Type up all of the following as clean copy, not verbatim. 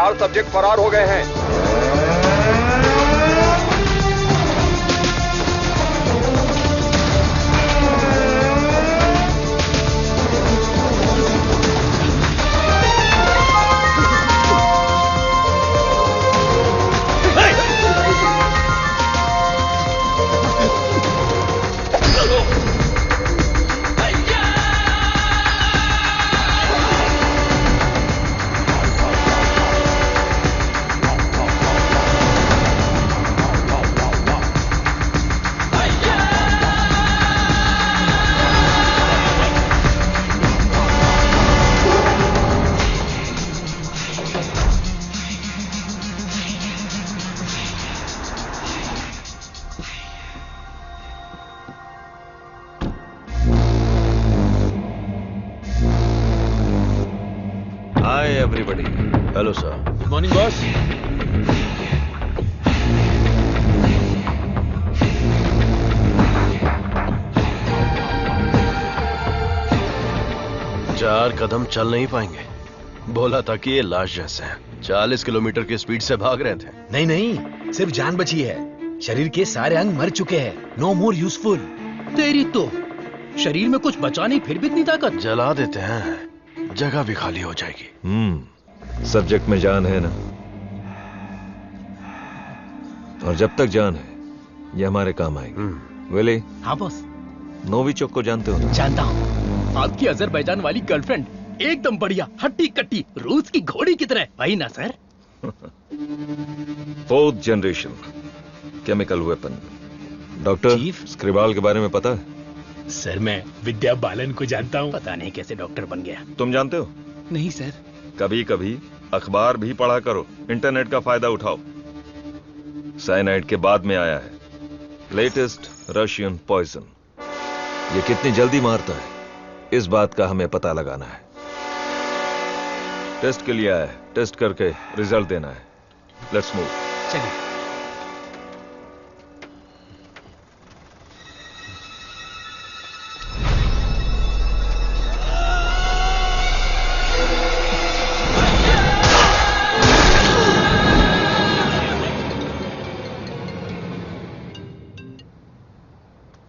4 subject फरार हो गए हैं। everybody. Hello, sir. Good morning, boss. चार कदम चल नहीं पाएंगे। बोला था कि ये लाश जैसे हैं। 40 किलोमीटर की स्पीड से भाग रहे थे। नहीं नहीं, सिर्फ जान बची है। शरीर के सारे अंग मर चुके हैं। No more useful. तेरी तो शरीर में कुछ बचा नहीं, फिर भी इतनी ताकत। जला देते हैं, जगह भी खाली हो जाएगी। सब्जेक्ट में जान है ना, और जब तक जान है ये हमारे काम आएगी। विली। हाँ बॉस। नोविचोक को जानते हो? जानता हूँ। आपकी अजरबैजान वाली गर्लफ्रेंड एकदम बढ़िया, हट्टी कट्टी, रूस की घोड़ी की तरह। वही ना sir? 4th generation chemical weapon. Doctor Skripal के बारे में पता है? सर मैं विद्या बालन को जानता हूँ। पता नहीं कैसे डॉक्टर बन गया। तुम जानते हो? नहीं सर। कभी कभी अखबार भी पढ़ा करो, इंटरनेट का फायदा उठाओ। साइनाइड के बाद में आया है लेटेस्ट रशियन पॉइजन। ये कितनी जल्दी मारता है, इस बात का हमें पता लगाना है। टेस्ट के लिए आया है, टेस्ट करके रिजल्ट देना है। Let's move. चलिए।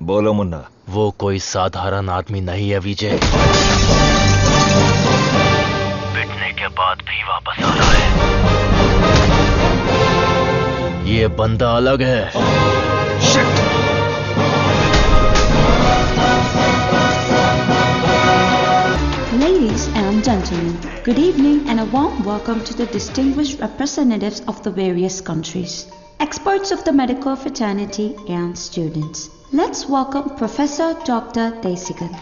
बोलो मुन्ना। वो कोई साधारण आदमी नहीं है विजय। पिटने के बाद भी वापस आ रहा है। ये बंदा अलग है। Ladies and gentlemen, good evening and a warm welcome to the distinguished representatives of the various countries, experts of the medical fraternity and students. Let's welcome Professor Dr. Desigan.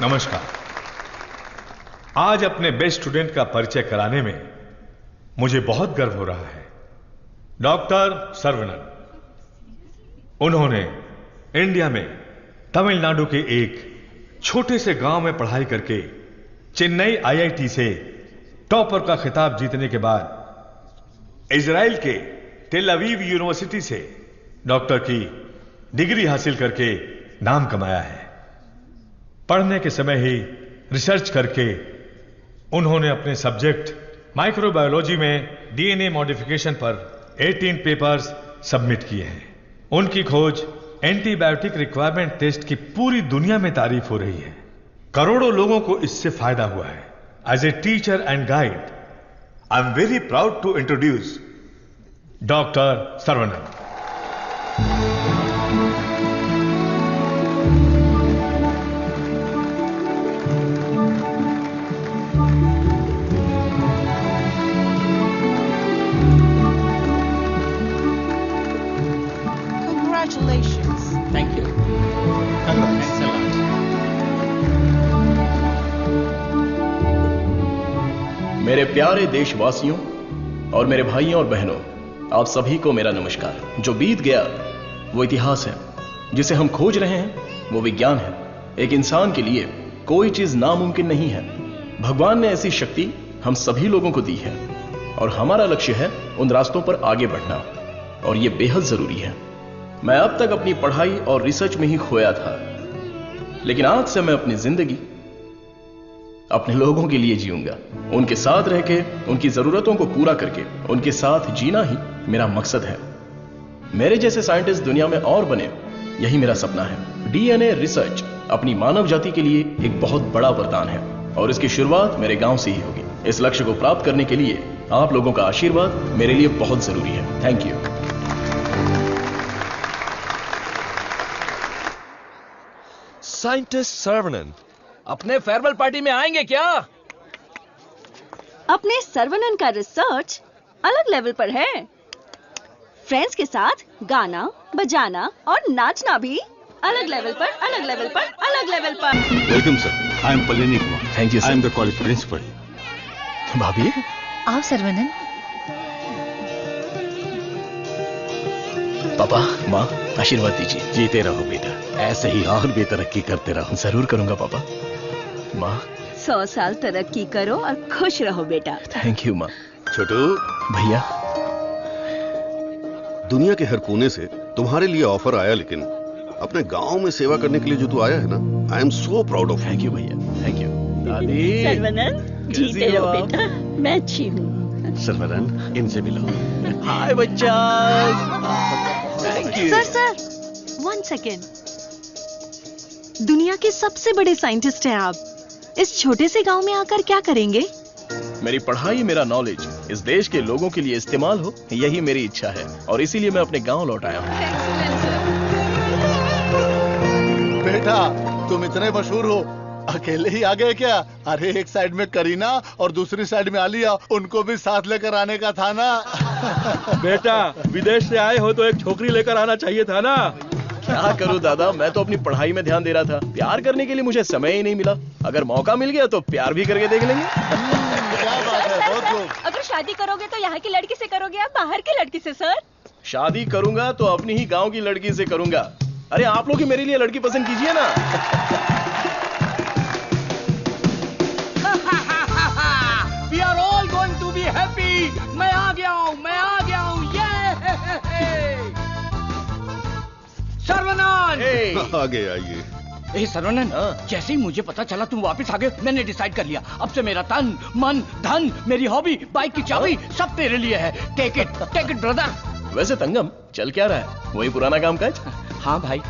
नमस्कार। आज अपने बेस्ट स्टूडेंट का परिचय कराने में मुझे बहुत गर्व हो रहा है। डॉक्टर सर्वनन। उन्होंने इंडिया में तमिलनाडु के एक छोटे से गांव में पढ़ाई करके चेन्नई आईआईटी से टॉपर का खिताब जीतने के बाद इजराइल के टेल अवीव यूनिवर्सिटी से डॉक्टर की डिग्री हासिल करके नाम कमाया है। पढ़ने के समय ही रिसर्च करके उन्होंने अपने सब्जेक्ट माइक्रोबायोलॉजी में डीएनए मॉडिफिकेशन पर 18 पेपर्स सबमिट किए हैं। उनकी खोज एंटीबायोटिक रिक्वायरमेंट टेस्ट की पूरी दुनिया में तारीफ हो रही है। करोड़ों लोगों को इससे फायदा हुआ है। As a teacher and guide, I am very proud to introduce doctor Saravanan. Congratulations. Thank you. Thanks a lot. मेरे प्यारे देशवासियों और मेरे भाइयों और बहनों, आप सभी को मेरा नमस्कार। जो बीत गया वो इतिहास है, जिसे हम खोज रहे हैं वो विज्ञान है। एक इंसान के लिए कोई चीज नामुमकिन नहीं है। भगवान ने ऐसी शक्ति हम सभी लोगों को दी है और हमारा लक्ष्य है उन रास्तों पर आगे बढ़ना, और ये बेहद जरूरी है। मैं अब तक अपनी पढ़ाई और रिसर्च में ही खोया था, लेकिन आज से मैं अपनी जिंदगी अपने लोगों के लिए जीऊंगा। उनके साथ रह के, उनकी जरूरतों को पूरा करके, उनके साथ जीना ही मेरा मकसद है। मेरे जैसे साइंटिस्ट दुनिया में और बने, यही मेरा सपना है। डीएनए रिसर्च अपनी मानव जाति के लिए एक बहुत बड़ा वरदान है और इसकी शुरुआत मेरे गांव से ही होगी। इस लक्ष्य को प्राप्त करने के लिए आप लोगों का आशीर्वाद मेरे लिए बहुत जरूरी है। Thank you. साइंटिस्ट सर्वनन, अपने फेयरवेल पार्टी में आएंगे क्या? अपने सर्वनन का रिसर्च अलग लेवल पर है। फ्रेंड्स के साथ गाना, बजाना और नाचना भी अलग लेवल पर, अलग लेवल पर, अलग लेवल पर। Welcome sir, I am Pallini Kumar. Thank you sir. I am the college principal. भाभी, आओ सर्वनन। पापा, माँ, आशीर्वाद दीजिए। जीते रहो बेटा, ऐसे ही और भी तरक्की करते रहो। जरूर करूंगा पापा। माँ, 100 साल तरक्की करो और खुश रहो बेटा। थैंक यू माँ। छोटू, भैया, दुनिया के हर कोने से तुम्हारे लिए ऑफर आया, लेकिन अपने गांव में सेवा करने के लिए जो तू आया है ना, आई am so proud of. Thank you भैया, थैंक यू। दादी, सर्वनन, जीते रहो बेटा, मैं अच्छी हूँ। सर्वनन, इनसे मिलो। हाय बच्चा। Thank you. Sir, 1 second. दुनिया के सबसे बड़े साइंटिस्ट हैं आप। इस छोटे से गांव में आकर क्या करेंगे? मेरी पढ़ाई, मेरा नॉलेज इस देश के लोगों के लिए इस्तेमाल हो, यही मेरी इच्छा है और इसीलिए मैं अपने गांव लौट आया हूँ। बेटा, तुम इतने मशहूर हो, अकेले ही आ गए क्या? अरे एक साइड में करीना और दूसरी साइड में आलिया, उनको भी साथ लेकर आने का था ना। बेटा, विदेश से आए हो तो एक छोकरी लेकर आना चाहिए था ना। क्या करूं दादा, मैं तो अपनी पढ़ाई में ध्यान दे रहा था। प्यार करने के लिए मुझे समय ही नहीं मिला। अगर मौका मिल गया तो प्यार भी करके देख लेंगे। क्या बात है, बहुत खूब। अगर शादी करोगे तो यहाँ की लड़की से करोगे या बाहर की लड़की से? सर, शादी करूंगा तो अपनी ही गांव की लड़की से करूंगा। अरे आप लोग ही मेरे लिए लड़की पसंद कीजिए ना। We are all going to be happy. मैं आ गया हूँ, मैं आ गया हूँ। सर्वनन, आगे आइए। ए सर्वनन, जैसे ही मुझे पता चला तुम वापस आ गए, मैंने डिसाइड कर लिया, अब से मेरा तन, मन, धन, मेरी हॉबी, बाइक की चाबी सब तेरे लिए है। Take it brother. वैसे तंगम, चल क्या रहा है? वही पुराना काम काज? हाँ भाई,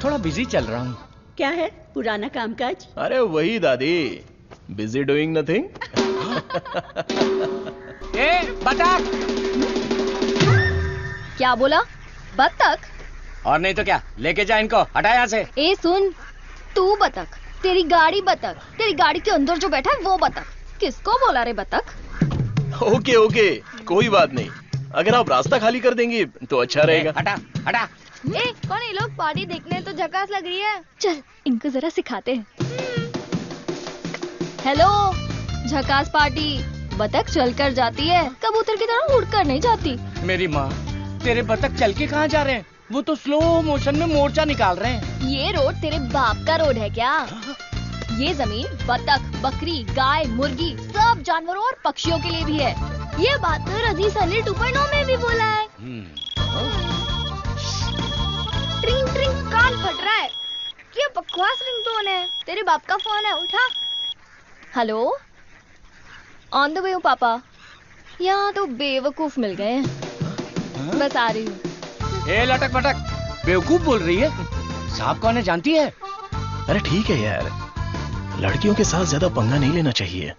थोड़ा बिजी चल रहा हूँ। क्या है पुराना कामकाज? अरे वही दादी, बिजी डूइंग नथिंग। ए बतख। क्या बोला? बतख? और नहीं तो क्या, लेके जा इनको, हटा यहाँ से। ए सुन, तू बतख, तेरी गाड़ी बतख, तेरी गाड़ी के अंदर जो बैठा है वो बतख। किसको बोला रे बतख? ओके ओके, कोई बात नहीं। अगर आप रास्ता खाली कर देंगी तो अच्छा रहेगा। हटा हटा। ए कौन ये लोग? पार्टी देखने तो झकास लग रही है। चल इनको जरा सिखाते हैं। हेलो, झकास पार्टी। बतख चलकर जाती है, कबूतर की तरह उड़कर नहीं जाती। मेरी माँ, तेरे बतख चल के कहाँ जा रहे हैं? वो तो स्लो मोशन में मोर्चा निकाल रहे हैं। ये रोड तेरे बाप का रोड है क्या? ये जमीन बतख, बकरी, गाय, मुर्गी, सब जानवरों और पक्षियों के लिए भी है। ये बात तो रजीस अली 2.0 में भी बोला है। ट्रिंग ट्रिंग, कान फट रहा है। ये बकवास रिंगटोन है। तेरे बाप का फोन है, उठा। हेलो, ऑन द वे हूँ पापा। यहाँ तो बेवकूफ मिल गए हैं। बस आ रही हूँ। ए लटक पटक, बेवकूफ बोल रही है? साहब कौन है जानती है? अरे ठीक है यार, लड़कियों के साथ ज्यादा पंगा नहीं लेना चाहिए।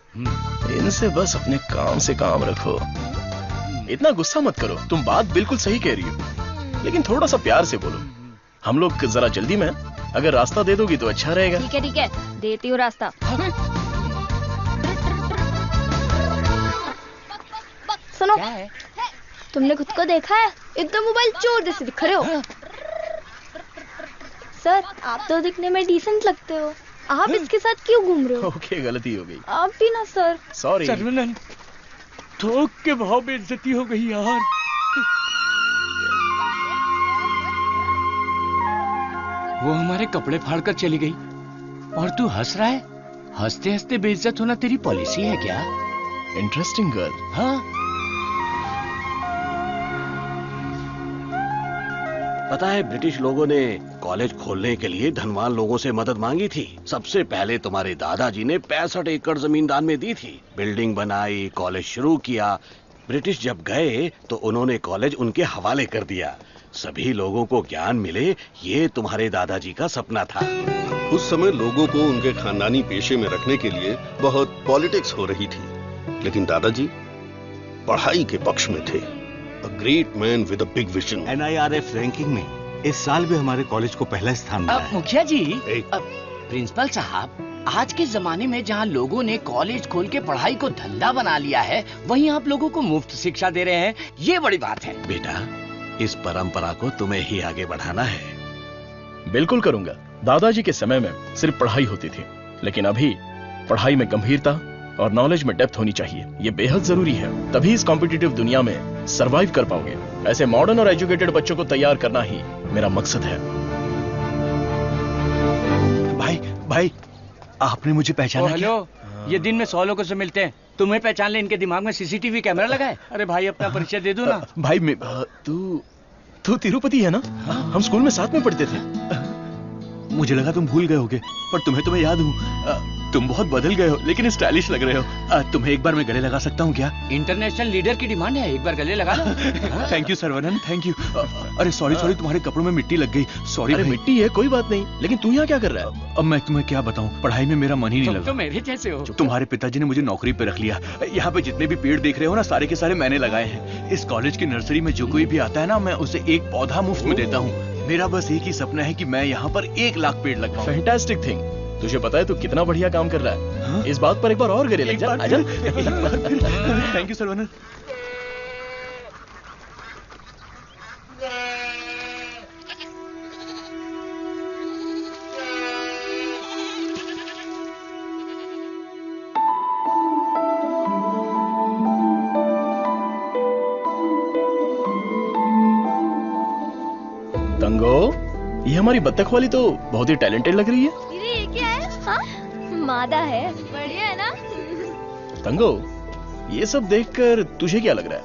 इनसे बस अपने काम से काम रखो। इतना गुस्सा मत करो, तुम बात बिल्कुल सही कह रही हो, लेकिन थोड़ा सा प्यार से बोलो। हम लोग जरा जल्दी में, अगर रास्ता दे दोगी तो अच्छा रहेगा। ठीक है, देती हूँ रास्ता। सुनो, तुमने खुद को देखा है? एकदम मोबाइल चोर जैसे दिख रहे हो। सर, आप तो दिखने में डिसेंट लगते हो, आप इसके साथ क्यों घूम रहे हो? ओके, गलती हो गई। आप भी ना सर। सॉरी। सर्वनन, थोक के भाव बेइज्जती हो गई यार। वो हमारे कपड़े फाड़कर चली गई और तू हंस रहा है? हंसते हंसते बेइज्जत होना तेरी पॉलिसी है क्या? Interesting girl. हाँ, पता है ब्रिटिश लोगों ने कॉलेज खोलने के लिए धनवान लोगों से मदद मांगी थी। सबसे पहले तुम्हारे दादाजी ने 65 एकड़ जमीन दान में दी थी। बिल्डिंग बनाई, कॉलेज शुरू किया। ब्रिटिश जब गए तो उन्होंने कॉलेज उनके हवाले कर दिया। सभी लोगों को ज्ञान मिले, ये तुम्हारे दादाजी का सपना था। उस समय लोगों को उनके खानदानी पेशे में रखने के लिए बहुत पॉलिटिक्स हो रही थी, लेकिन दादाजी पढ़ाई के पक्ष में थे। A great man with a big vision. NIRF ranking में इस साल भी हमारे कॉलेज को पहला स्थान मिला है। मुखिया जी, प्रिंसिपल साहब, आज के जमाने में जहाँ लोगों ने कॉलेज खोल के पढ़ाई को धंधा बना लिया है, वहीं आप लोगों को मुफ्त शिक्षा दे रहे हैं। ये बड़ी बात है। बेटा, इस परंपरा को तुम्हें ही आगे बढ़ाना है। बिल्कुल करूंगा। दादाजी के समय में सिर्फ पढ़ाई होती थी, लेकिन अभी पढ़ाई में गंभीरता और नॉलेज में डेप्थ होनी चाहिए। ये बेहद जरूरी है, तभी इस कॉम्पिटिटिव दुनिया में सरवाइव कर पाओगे। ऐसे मॉडर्न और एजुकेटेड बच्चों को तैयार करना ही मेरा मकसद है। भाई, आपने मुझे पहचाना? हेलो, ये दिन में 100 लोगों से मिलते हैं, तुम्हें पहचान ले इनके दिमाग में सीसीटीवी कैमरा लगा है। अरे भाई, अपना परिचय दे दो ना। भाई, तू तिरुपति है ना? हम स्कूल में साथ में पढ़ते थे। मुझे लगा तुम भूल गए होगे, पर तुम्हें याद हूँ। तुम बहुत बदल गए हो, लेकिन स्टाइलिश लग रहे हो। तुम्हें एक बार मैं गले लगा सकता हूँ क्या? इंटरनेशनल लीडर की डिमांड है, एक बार गले लगा लो। Thank you Saravanan, thank you. अरे सॉरी, तुम्हारे कपड़ों में मिट्टी लग गई। सॉरी। अरे मिट्टी है, कोई बात नहीं, लेकिन तू यहाँ क्या कर रहा है? अब मैं तुम्हें क्या बताऊँ, पढ़ाई में मेरा मन ही नहीं लगा। तो मेरे जैसे हो। तुम्हारे पिताजी ने मुझे नौकरी पे रख लिया। यहाँ पे जितने भी पेड़ देख रहे हो ना, सारे के सारे मैंने लगाए हैं। इस कॉलेज की नर्सरी में जो कोई भी आता है ना, मैं उसे एक पौधा मुफ्त में देता हूँ। मेरा बस एक ही सपना है कि मैं यहाँ पर 1 लाख पेड़ लगाऊं। Fantastic thing. तुझे पता है तू कितना बढ़िया काम कर रहा है? हाँ? इस बात पर एक बार और गले लग जा। आजा। Thank you Saravanan. तंगो, ये हमारी बत्तख वाली तो बहुत ही टैलेंटेड लग रही है। ये क्या है? हाँ? मादा है। बढ़िया है ना? तंगो, ये सब देखकर तुझे क्या लग रहा है?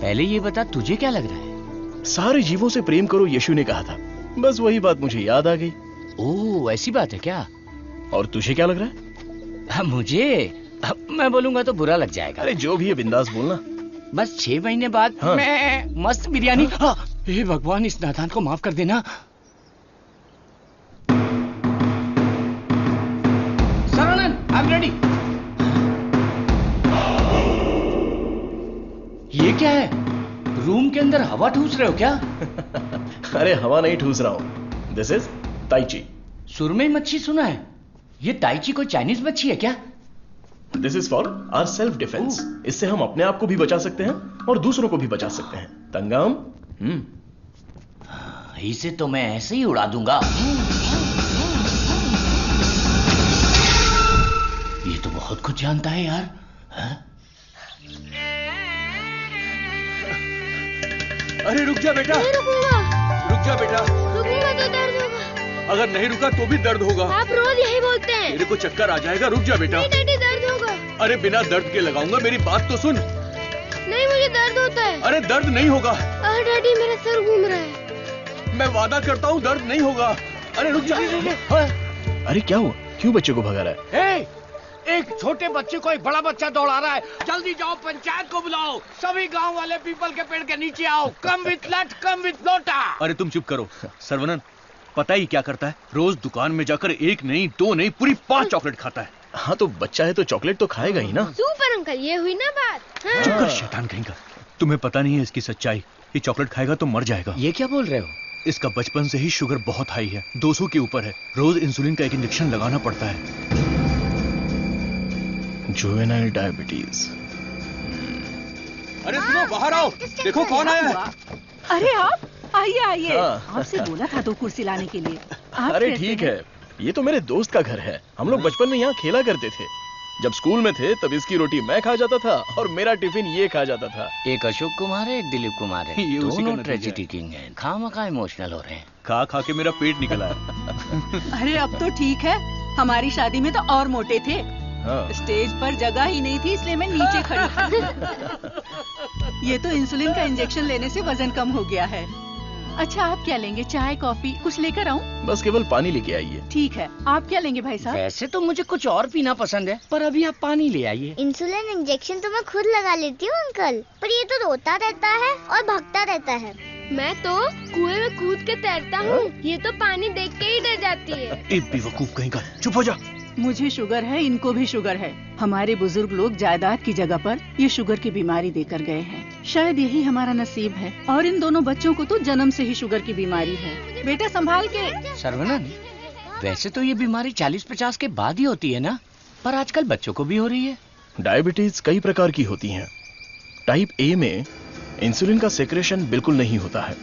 पहले ये बता, तुझे क्या लग रहा है? सारे जीवों से प्रेम करो, यीशु ने कहा था। बस वही बात मुझे याद आ गई। ओह, ऐसी बात है क्या? और तुझे क्या लग रहा है? मुझे, मैं बोलूंगा तो बुरा लग जाएगा। अरे जो भी है बिंदास बोलना। बस 6 महीने बाद हाँ। मैं मस्त बिरयानी। हाँ। हे भगवान, इस नादान को माफ कर देना। Saravanan, I am ready. ये क्या है? रूम के अंदर हवा ठूस रहे हो क्या? अरे हवा नहीं ठूस रहा हूं। This is tai chi. सुरमई मच्छी सुना है। ये ताइची कोई चाइनीज मच्छी है क्या? This is for our self defence. इससे हम अपने आप को भी बचा सकते हैं और दूसरों को भी बचा सकते हैं। तंगम, इसे तो मैं ऐसे ही उड़ा दूंगा। ये तो बहुत कुछ जानता है यार। अरे रुक जा बेटा। नहीं रुकूंगा। रुक जा बेटा। रुकूंगा तो दर्द होगा। अगर नहीं रुका तो भी दर्द होगा। आप रोज यही बोलते हैं। मेरे को चक्कर आ जाएगा, रुक जा बेटा। नहीं डैडी, दर्द होगा। अरे बिना दर्द के लगाऊंगा, मेरी बात तो सुन। नहीं, मुझे दर्द होता है। अरे दर्द नहीं होगा। डैडी, मेरा सर घूम रहा है। मैं वादा करता हूँ दर्द नहीं होगा। अरे रुक जा। अरे क्या हुआ? क्यों बच्चे को भगा रहा है? एक छोटे बच्चे को एक बड़ा बच्चा दौड़ा रहा है। जल्दी जाओ, पंचायत को बुलाओ। सभी गांव वाले पीपल के पेड़ के नीचे आओ। कम विथ लट, कम विथ लोटा। अरे तुम चुप करो। सर्वनन, पता ही क्या करता है? रोज दुकान में जाकर 1 नहीं 2 नहीं पूरी 5 चॉकलेट खाता है। हाँ तो बच्चा है तो चॉकलेट तो खाएगा ही ना। सुपर अंकल, ये हुई ना बात। हाँ। चुप कर शैतान कहीं का। तुम्हें पता नहीं है इसकी सच्चाई। ये चॉकलेट खाएगा तो मर जाएगा। ये क्या बोल रहे हो? इसका बचपन से ही शुगर बहुत हाई है, 200 के ऊपर है। रोज इंसुलिन का एक इंजेक्शन लगाना पड़ता है। Juvenile diabetes. अरे सुनो, बाहर आओ, देखो कौन आया है। अरे आप आइए आइए। हाँ। आपसे बोला था 2 कुर्सी लाने के लिए। आप अरे कैसे ठीक हैं? है, ये तो मेरे दोस्त का घर है। हम लोग बचपन में यहाँ खेला करते थे। जब स्कूल में थे तब इसकी रोटी मैं खा जाता था और मेरा टिफिन ये खा जाता था। एक अशोक कुमार है, एक दिलीप कुमार है। ये उसी का दोनों नतीजा ट्रेजेडी किंग हैं। खामखा इमोशनल हो रहे हैं। खा खा के मेरा पेट निकला है। अरे अब तो ठीक है। हमारी शादी में तो और मोटे थे। हाँ। स्टेज पर जगह ही नहीं थी, इसलिए मैं नीचे खड़ी थी। ये तो इंसुलिन का इंजेक्शन लेने से वजन कम हो गया है। अच्छा आप क्या लेंगे, चाय कॉफी कुछ लेकर आऊं? बस केवल पानी लेके आइए। ठीक है, आप क्या लेंगे भाई साहब? वैसे तो मुझे कुछ और पीना पसंद है, पर अभी आप पानी ले आइए। इंसुलिन इंजेक्शन तो मैं खुद लगा लेती हूँ अंकल, पर ये तो रोता रहता है और भागता रहता है। मैं तो कुएं में कूद के तैरता हूँ, ये तो पानी देख के ही डर जाती है। एक बेवकूफ कहीं का, चुप हो जा। मुझे शुगर है, इनको भी शुगर है। हमारे बुजुर्ग लोग जायदाद की जगह पर ये शुगर की बीमारी देकर गए हैं। शायद यही हमारा नसीब है। और इन दोनों बच्चों को तो जन्म से ही शुगर की बीमारी है। बेटा संभाल के। सर्वनन, वैसे तो ये बीमारी 40-50 के बाद ही होती है ना, पर आजकल बच्चों को भी हो रही है। डायबिटीज कई प्रकार की होती हैं। टाइप ए में इंसुलिन का सेक्रेशन बिल्कुल नहीं होता है।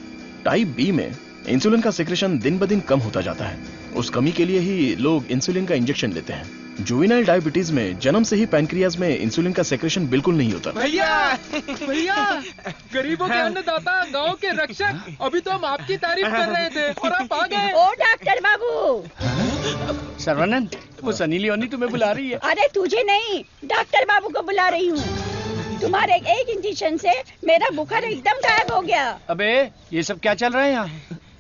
टाइप बी में इंसुलिन का सेक्रेशन दिन ब दिन कम होता जाता है। उस कमी के लिए ही लोग इंसुलिन का इंजेक्शन लेते हैं। जुवेनाइल डायबिटीज में जन्म से ही पैनक्रियाज में इंसुलिन का सेक्रेशन बिल्कुल नहीं होता। भैया गरीबों के अन्नदाता, गांव के रक्षक, अभी तो हम आपकी तारीफ कर रहे थे और आप आ गए। ओ डॉक्टर बाबू। सर्वानंद, वो सनी लियोनी तुम्हें बुला रही है। अरे तुझे नहीं, डॉक्टर बाबू को बुला रही हूँ। तुम्हारे एक इंजेक्शन से मेरा बुखार एकदम गायब हो गया। अबे ये सब क्या चल रहा है यहाँ?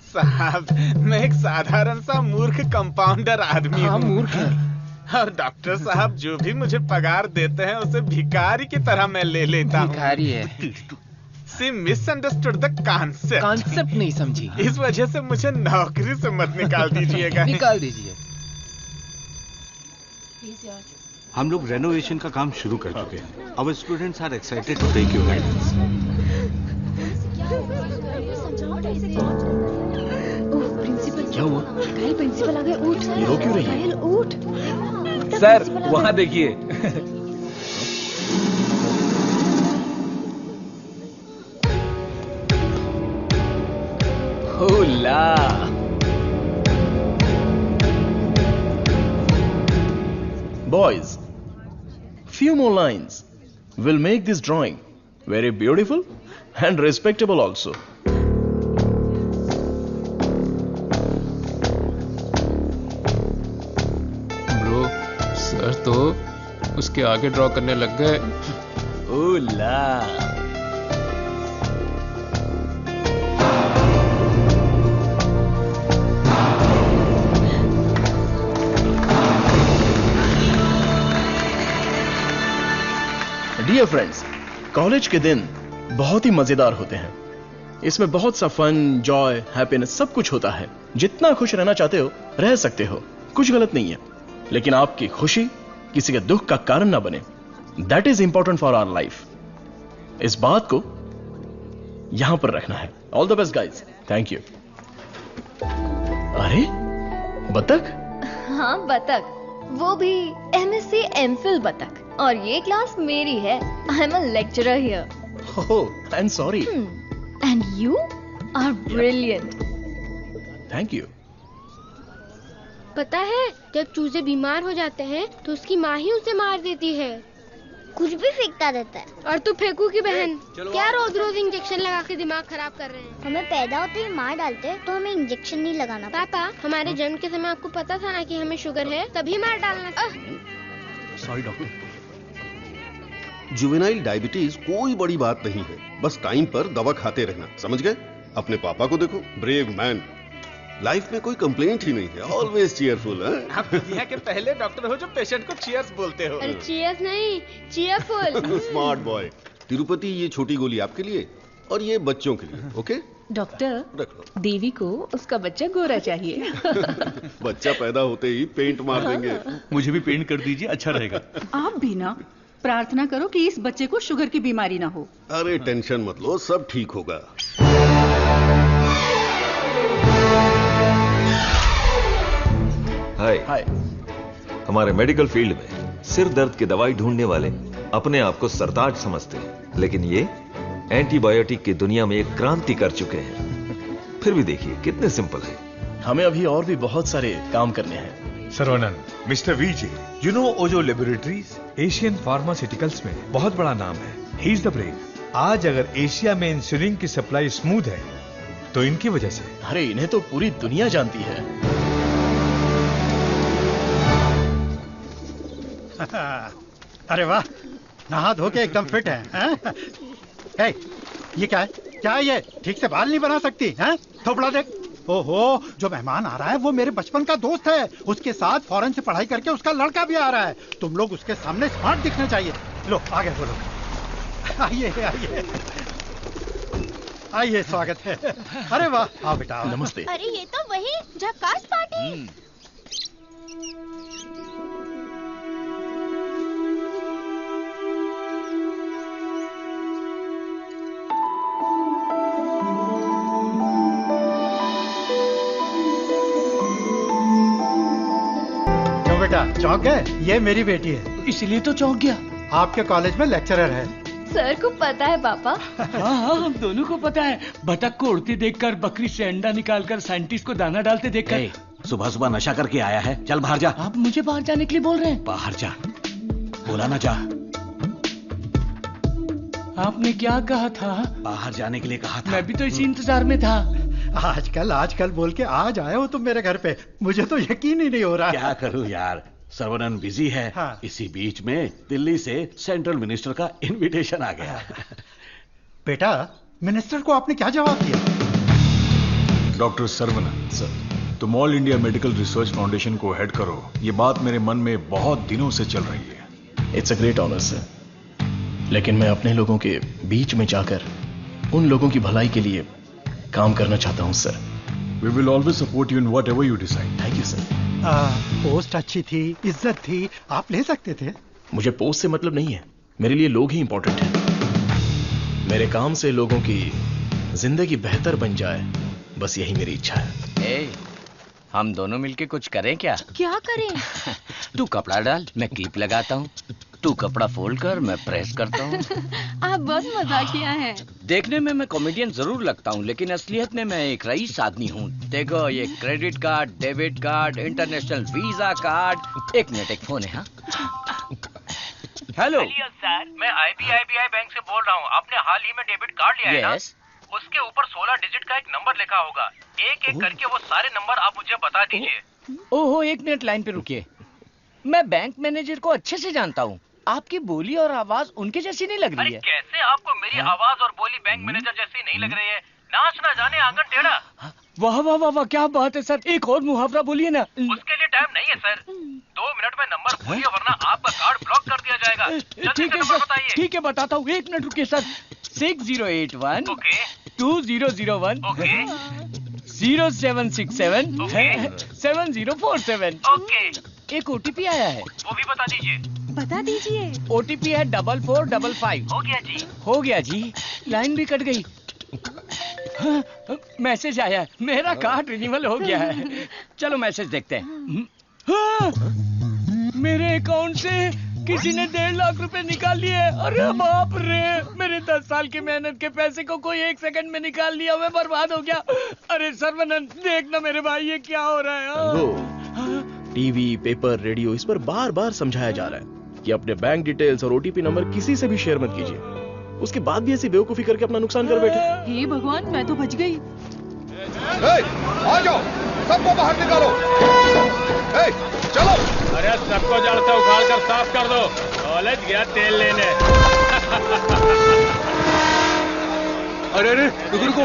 साहब, मैं एक साधारण सा मूर्ख कंपाउंडर आदमी हूँ। मूर्ख है। और डॉक्टर साहब जो भी मुझे पगार देते हैं उसे भिखारी की तरह मैं ले लेता हूँ। भिखारी है। सी मिसअंडरस्टूड द कॉन्सेप्ट। कॉन्सेप्ट नहीं समझी। इस वजह से मुझे नौकरी से मत निकाल दीजिएगा। निकाल दीजिए। हम लोग रेनोवेशन का काम शुरू कर चुके हैं। Our students are excited to take your guidance. क्या हुआ? प्रिंसिपल आ गए। उठ ये रो क्यों रही है? उठ। सर वहाँ देखिए। होला। Boys, few more lines will make this drawing very beautiful and respectable also. Bro, sir तो उसके आगे ड्रॉ करने लग गए। ओला। डियर फ्रेंड्स, कॉलेज के दिन बहुत ही मजेदार होते हैं। इसमें बहुत सा फन, जॉय, हैप्पीनेस सब कुछ होता है। जितना खुश रहना चाहते हो रह सकते हो, कुछ गलत नहीं है। लेकिन आपकी खुशी किसी के दुख का कारण ना बने, that is important for our life. इस बात को यहां पर रखना है। All the best guys. Thank you. अरे बतख? हाँ बतख, वो भी MSc MPhil बतख। और ये क्लास मेरी है। I am a lecturer here. Oh, I am sorry. And you are brilliant. Thank you. पता है, जब चूजे बीमार हो जाते हैं तो उसकी माँ ही उसे मार देती है। कुछ भी फेंकता रहता है। और तू फेंकू की बहन, क्या रोज रोज इंजेक्शन लगा के दिमाग खराब कर रहे हैं। हमें पैदा होते ही मार डालते तो हमें इंजेक्शन नहीं लगाना। पापा, हमारे जन्म के समय आपको पता था ना कि हमें शुगर है, तभी मार डालना था। Sorry doctor. जुवेनाइल डायबिटीज कोई बड़ी बात नहीं है, बस टाइम पर दवा खाते रहना, समझ गए? अपने पापा को देखो, ब्रेव मैन, लाइफ में कोई कंप्लेंट ही नहीं है, ऑलवेज चीयरफुल। आप दुनिया के पहले डॉक्टर हो जो पेशेंट को चीयर्स बोलते हो। अरे चीयर्स नहीं, चीयरफुल। Smart boy. तिरुपति, ये छोटी गोली आपके लिए और ये बच्चों के लिए। ओके डॉक्टर, रख लो। देवी को उसका बच्चा गोरा चाहिए। बच्चा पैदा होते ही पेंट मार देंगे। मुझे भी पेंट कर दीजिए, अच्छा रहेगा। आप भी ना प्रार्थना करो कि इस बच्चे को शुगर की बीमारी ना हो। अरे टेंशन मत लो, सब ठीक होगा। हाय। हमारे मेडिकल फील्ड में सिर दर्द की दवाई ढूंढने वाले अपने आप को सरताज समझते हैं, लेकिन ये एंटीबायोटिक की दुनिया में एक क्रांति कर चुके हैं। फिर भी देखिए कितने सिंपल है। हमें अभी और भी बहुत सारे काम करने हैं। Saravanan, mister VJ, you know Ojo laboratories Asian pharmaceuticals में बहुत बड़ा नाम है। He is the brain. आज अगर एशिया में इंसुलिन की सप्लाई स्मूथ है तो इनकी वजह से। अरे इन्हें तो पूरी दुनिया जानती है। अरे वाह, नहा धो के एकदम फिट है। हे, ये क्या है? क्या ये ठीक से बाल नहीं बना सकती हैं? थोपड़ा देख। ओहो, जो मेहमान आ रहा है वो मेरे बचपन का दोस्त है। उसके साथ फॉरेन से पढ़ाई करके उसका लड़का भी आ रहा है। तुम लोग उसके सामने स्मार्ट दिखने चाहिए। लो आगे बोलो। आइए आइए आइए, स्वागत है। अरे वाह, आओ बेटा। नमस्ते। अरे ये तो वही झक्कास पार्टी। क्यों बेटा, चौंक गए? ये मेरी बेटी है। इसलिए तो चौंक गया। आपके कॉलेज में लेक्चरर है। सर को पता है पापा। हाँ, हम दोनों को पता है। बतख को उड़ती देखकर, बकरी से अंडा निकालकर, साइंटिस्ट को दाना डालते देखकर। सुबह सुबह नशा करके आया है, चल बाहर जा। आप मुझे बाहर जाने के लिए बोल रहे हैं? बाहर जा, बोला ना जा। आपने क्या कहा था? बाहर जाने के लिए कहा था। मैं भी तो इसी इंतजार में था। आजकल बोल के आज आए हो तुम मेरे घर पे। मुझे तो यकीन ही नहीं हो रहा। क्या करूं यार, सर्वनन बिजी है। हाँ। इसी बीच में दिल्ली से सेंट्रल मिनिस्टर का इनविटेशन आ गया। बेटा, मिनिस्टर को आपने क्या जवाब दिया? डॉक्टर सर्वनन सर, तुम all India medical research foundation को हेड करो, ये बात मेरे मन में बहुत दिनों से चल रही है। It's a great honour sir, लेकिन मैं अपने लोगों के बीच में जाकर उन लोगों की भलाई के लिए काम करना चाहता हूं sir. We will always support you in whatever you decide. Thank you sir. Post अच्छी थी, इज्जत थी, आप ले सकते थे। मुझे पोस्ट से मतलब नहीं है, मेरे लिए लोग ही इंपॉर्टेंट हैं। मेरे काम से लोगों की जिंदगी बेहतर बन जाए, बस यही मेरी इच्छा है। हम दोनों मिलके कुछ करें क्या? क्या करें? तू कपड़ा डाल, मैं क्लिप लगाता हूँ। तू कपड़ा फोल्ड कर, मैं प्रेस करता हूँ। आप बहुत मजाकिया हैं। देखने में मैं कॉमेडियन जरूर लगता हूँ, लेकिन असलियत में मैं एक रईस आदमी हूँ। देखो, ये credit card, debit card, international visa card. एक मिनट, एक फोन है। हाँ, हेलो सर, मैं IBI बैंक से बोल रहा हूँ। आपने हाल ही में डेबिट कार्ड लिया है ना? उसके ऊपर 16 डिजिट का एक नंबर लिखा होगा। एक एक करके वो सारे नंबर आप मुझे बता दीजिए। ओहो, एक मिनट लाइन पे रुकिए। मैं बैंक मैनेजर को अच्छे से जानता हूँ। आपकी बोली और आवाज उनके जैसी नहीं लग रही है। कैसे आपको मेरी आवाज और बोली बैंक मैनेजर जैसी नहीं लग रही है? नाच ना जाने आंगन टेढ़ा। वाह वाह वाह वाह, क्या बात है सर। एक और मुहावरा बोलिए ना। उसके लिए टाइम नहीं है सर। 2 मिनट में नंबर बोलिए, वरना आपका कार्ड ब्लॉक कर दिया जाएगा। ठीक है सर, ठीक है बताता हूँ। एक मिनट रुकिए सर। 6081 2001 0767 7047। एक OTP आया है, वो भी बता दीजिए। बता दीजिए। OTP है 4455। हो गया जी। हो गया जी। लाइन भी कट गई। हाँ, मैसेज आया है, मेरा कार्ड रिन्यूअल हो गया है। चलो मैसेज देखते हैं। हाँ, मेरे अकाउंट से किसी ने 1.5 लाख रुपए निकाल लिए। अरे बाप रे, मेरे 10 साल की मेहनत के पैसे को कोई 1 सेकंड में निकाल लिया। मैं बर्बाद हो गया। अरे सर्वनंद, देखना मेरे भाई, ये क्या हो रहा है? टीवी, पेपर, रेडियो, इस पर बार बार समझाया जा रहा है कि अपने बैंक डिटेल्स और OTP नंबर किसी से भी शेयर मत कीजिए। उसके बाद भी ऐसी बेवकूफी करके अपना नुकसान कर बैठे। हे भगवान, मैं तो बच गई। आ जाओ, सबको बाहर निकालो। चलो। अरे सबको जड़ से उखाड़ कर साफ कर दो। कॉलेज गया तेल लेने। अरे अरे रुको,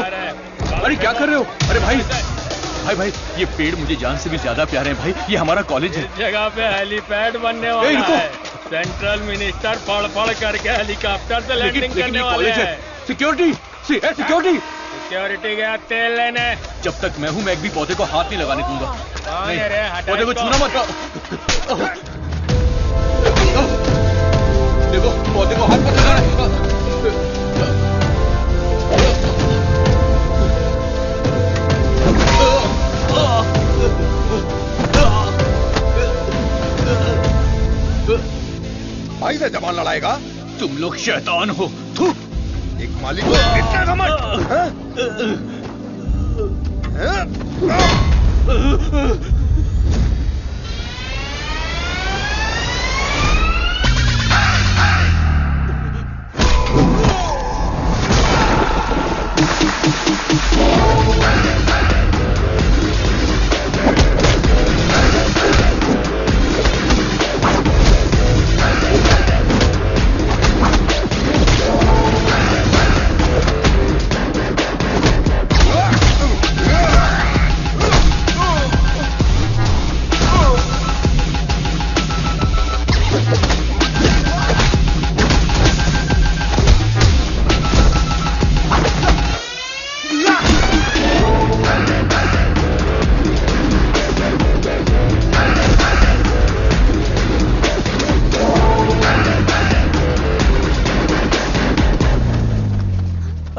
अरे क्या कर रहे हो? अरे भाई, ये पेड़ मुझे जान से भी ज्यादा प्यारे हैं भाई। ये हमारा कॉलेज है। इस जगह पे हेलीपैड बनने वाला है। सेंट्रल मिनिस्टर पढ़ करके हेलीकॉप्टर से लैंडिंग करने वाले हैं। सिक्योरिटी। सिक्योरिटी गया तेल लेने। जब तक मैं हूँ, मैं एक भी पौधे को हाथ नहीं लगाने दूंगा। पौधे को छूना मत। देखो, पौधे को हाथ मत लगाना। भाई से जबान लड़ाएगा? तुम लोग शैतान हो। थू। एक मालिक को इतना घमंड।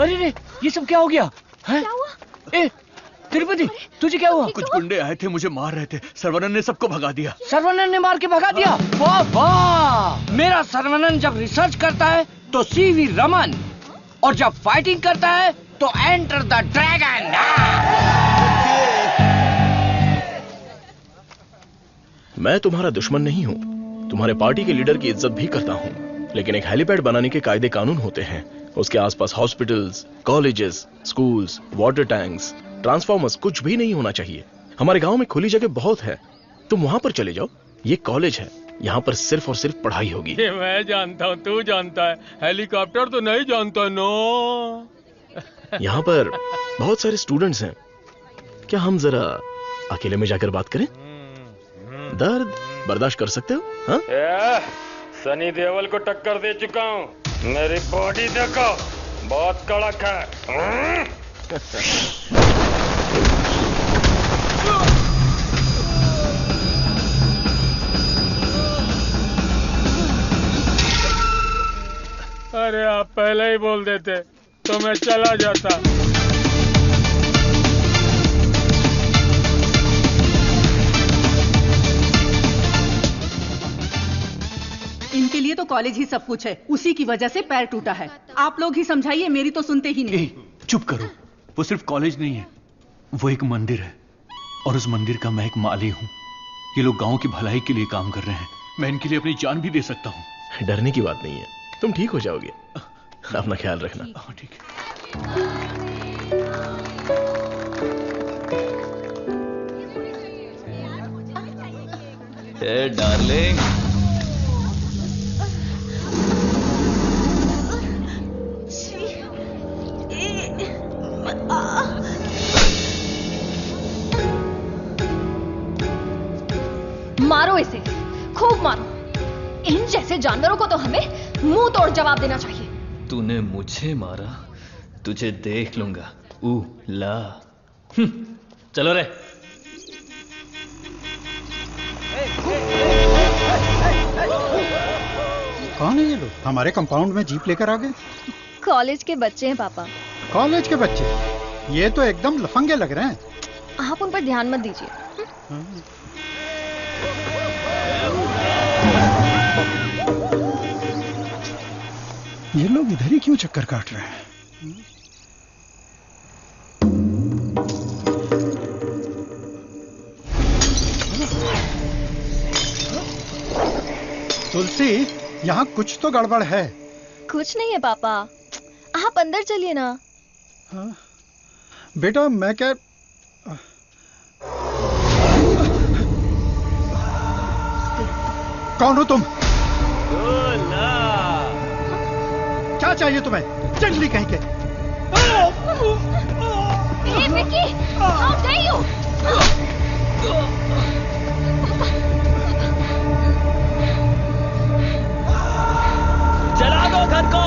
अरे रे, ये सब क्या हो गया? क्या हुआ? ए, तिरुपति, तुझे क्या हुआ? कुछ गुंडे आए थे, मुझे मार रहे थे। सर्वनन ने सबको भगा दिया। सर्वनन ने मार के भगा दिया? वाह वाह! मेरा सर्वनन जब रिसर्च करता है तो सीवी रमन, और जब फाइटिंग करता है तो एंटर द ड्रैगन। मैं तुम्हारा दुश्मन नहीं हूं, तुम्हारे पार्टी के लीडर की इज्जत भी करता हूं, लेकिन एक हेलीपैड बनाने के कायदे कानून होते हैं। उसके आसपास hospitals, colleges, schools, water tanks, transformers कुछ भी नहीं होना चाहिए। हमारे गांव में खुली जगह बहुत है, तुम वहां पर चले जाओ। ये कॉलेज है, यहाँ पर सिर्फ और सिर्फ पढ़ाई होगी। ये मैं जानता हूँ, तू जानता है, हेलीकॉप्टर तो नहीं जानता। नो, यहाँ पर बहुत सारे स्टूडेंट्स हैं, क्या हम जरा अकेले में जाकर बात करें? दर्द बर्दाश्त कर सकते हो? हाँ? सनी देओल को टक्कर दे चुका हूँ, मेरी बॉडी देखो, बहुत कड़क है। अरे आप पहले ही बोल देते तो मैं चला जाता। इनके लिए तो कॉलेज ही सब कुछ है, उसी की वजह से पैर टूटा है। आप लोग ही समझाइए, मेरी तो सुनते ही नहीं। चुप करो, वो सिर्फ कॉलेज नहीं है, वो एक मंदिर है, और उस मंदिर का मैं एक माली हूँ। ये लोग गांव की भलाई के लिए काम कर रहे हैं, मैं इनके लिए अपनी जान भी दे सकता हूँ। डरने की बात नहीं है, तुम ठीक हो जाओगे, अपना ख्याल रखना। ठीक है। डार्लिंग, मारो इसे, खूब मारो। इन जैसे जानवरों को तो हमें मुंह तोड़ जवाब देना चाहिए। तूने मुझे मारा, तुझे देख लूंगा। ला चलो रे। कौन है ये लोग? हमारे कंपाउंड में जीप लेकर आ गए। कॉलेज के बच्चे हैं पापा। कॉलेज के बच्चे? ये तो एकदम लफंगे लग रहे हैं। आप उन पर ध्यान मत दीजिए। ये लोग इधर ही क्यों चक्कर काट रहे हैं? तुलसी, यहाँ कुछ तो गड़बड़ है। कुछ नहीं है पापा, आप अंदर चलिए ना। हाँ? बेटा मैं क्या, कौन हो तुम? क्या चाहिए तुम्हें, जंगली कहीं के? Hey, Vicky! How dare you! चला दो घर को।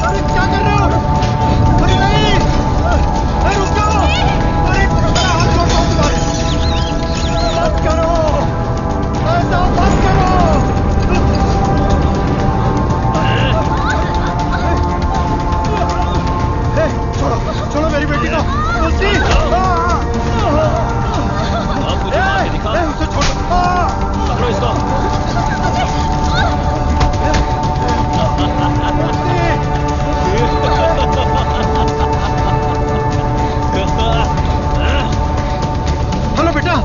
अरे क्या कर रहे हो? अरे नहीं, अरे रुक जाओ। अरे हाथ छोड़ो तुम्हारे, मत करो, ऐसा मत करो। छोड़ो छोड़ो मेरी बेटी को। तुलसी, उसे छोड़ो। पकड़ो इसको। हेलो बेटा।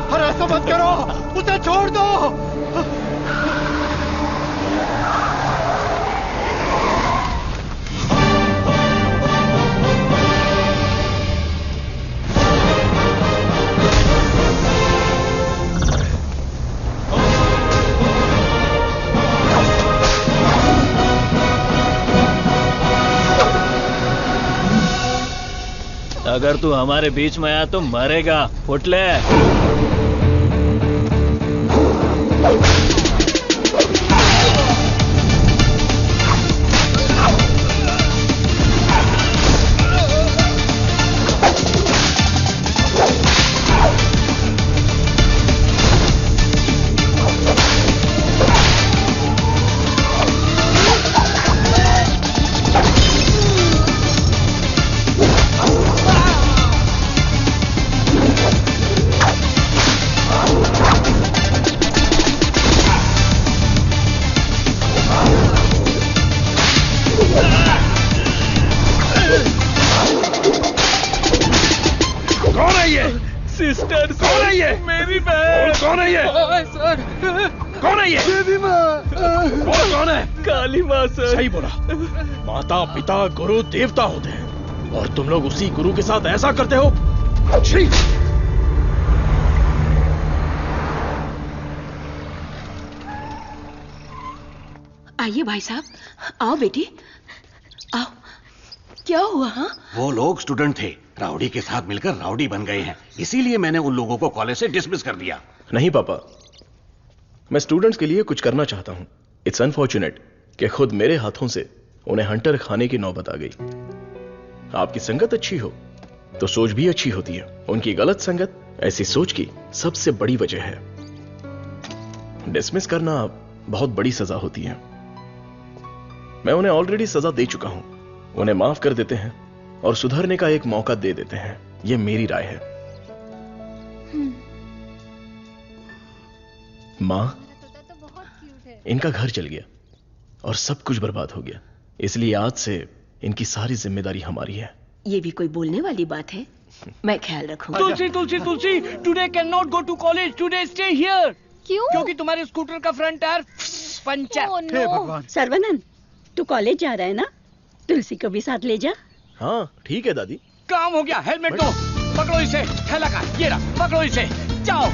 अरे ऐसा मत करो, उसे छोड़ दो। अगर तू हमारे बीच में आया तो मरेगा। उठ ले। है ये? देवी माँ। कौन है? काली माँ सर। सही बोला। माता पिता गुरु देवता होते हैं और तुम लोग उसी गुरु के साथ ऐसा करते हो। छी! आइए भाई साहब, आओ बेटी, आओ। क्या हुआ? हाँ, वो लोग स्टूडेंट थे, राउडी के साथ मिलकर राउडी बन गए हैं, इसीलिए मैंने उन लोगों को कॉलेज से डिसमिस कर दिया। नहीं पापा, मैं स्टूडेंट्स के लिए कुछ करना चाहता हूं। इट्स अनफॉर्चुनेट कि खुद मेरे हाथों से उन्हें हंटर खाने की नौबत आ गई। आपकी संगत अच्छी हो तो सोच भी अच्छी होती है। उनकी गलत संगत ऐसी सोच की सबसे बड़ी वजह है। डिसमिस करना बहुत बड़ी सजा होती है। मैं उन्हें ऑलरेडी सजा दे चुका हूं। उन्हें माफ कर देते हैं और सुधरने का एक मौका दे देते हैं। यह मेरी राय है। मां, इनका घर चल गया और सब कुछ बर्बाद हो गया, इसलिए आज से इनकी सारी जिम्मेदारी हमारी है। ये भी कोई बोलने वाली बात है? मैं ख्याल रखूंगा। Tulsi Tulsi Tulsi, today can not go to college, today stay here. क्यों? क्योंकि तुम्हारे स्कूटर का फ्रंट टायर पंचर। सर्वनंद, तू कॉलेज जा रहा है ना? तुलसी को भी साथ ले जा। हाँ ठीक है दादी। काम हो गया। हेलमेट दो, पकड़ो इसे। थैला का ये रहा, पकड़ो इसे, जाओ।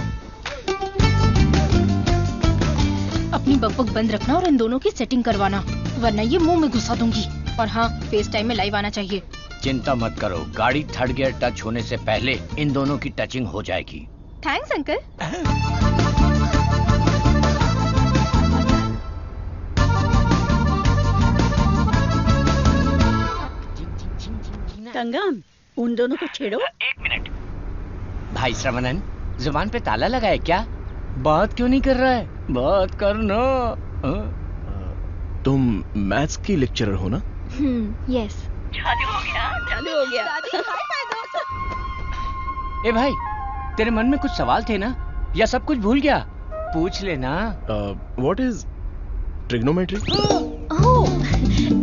अपनी बकबक बंद रखना और इन दोनों की सेटिंग करवाना, वरना ये मुंह में घुसा दूंगी। और हाँ, फेस टाइम में लाइव आना चाहिए। चिंता मत करो, गाड़ी थर्ड गियर टच होने से पहले इन दोनों की टचिंग हो जाएगी। Thanks uncle. कंगन, उन दोनों को छेड़ो। 1 मिनट। भाई श्रवणन, जुबान पे ताला लगा है क्या? बात क्यों नहीं कर रहा है? बात करना। तुम मैथ्स की लेक्चरर हो ना? यस। चालू हो गया, चालू हो गया। ए भाई, तेरे मन में कुछ सवाल थे ना, या सब कुछ भूल गया? पूछ लेना। What is trigonometry? Oh,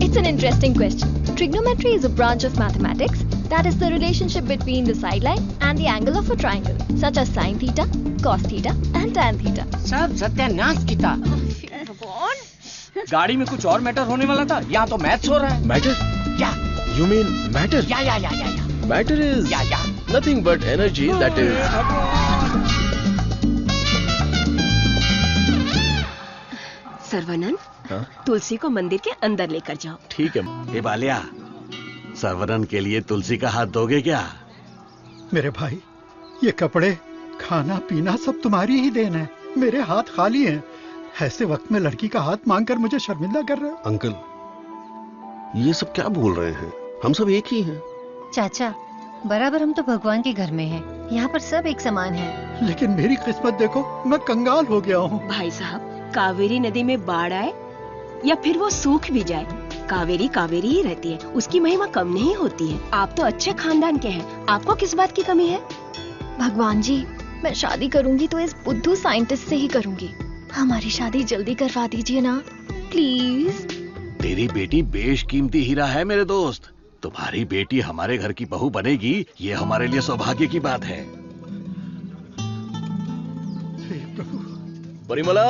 it's an interesting question. Trigonometry is a branch of mathematics that is the relationship between the sideline and the angle of a triangle, such as sin theta, cos theta, and tan theta. सब सत्यानाश किया। गाड़ी में कुछ और matter होने वाला था, यहाँ तो मैथ्स हो रहा है। मैटर? या। You mean matter? या। Matter is या। nothing but energy that is. सर्वनंद, हाँ? तुलसी को मंदिर के अंदर लेकर जाओ। ठीक है। हे बालिया, सर्वनन के लिए तुलसी का हाथ दोगे क्या? मेरे भाई, ये कपड़े, खाना पीना सब तुम्हारी ही देन है। मेरे हाथ खाली हैं। ऐसे वक्त में लड़की का हाथ मांगकर मुझे शर्मिंदा कर रहे हो। अंकल, ये सब क्या बोल रहे हैं? हम सब एक ही हैं। चाचा, बराबर हम तो भगवान के घर में हैं। यहाँ पर सब एक समान है। लेकिन मेरी किस्मत देखो, मैं कंगाल हो गया हूँ। भाई साहब, कावेरी नदी में बाढ़ आए या फिर वो सूख भी जाए, कावेरी कावेरी ही रहती है। उसकी महिमा कम नहीं होती है। आप तो अच्छे खानदान के हैं, आपको किस बात की कमी है? भगवान जी, मैं शादी करूंगी तो इस बुद्धू साइंटिस्ट से ही करूंगी। हमारी शादी जल्दी करवा दीजिए ना, प्लीज। तेरी बेटी बेशकीमती हीरा है मेरे दोस्त। तुम्हारी बेटी हमारे घर की बहू बनेगी, ये हमारे लिए सौभाग्य की बात है। परिमला,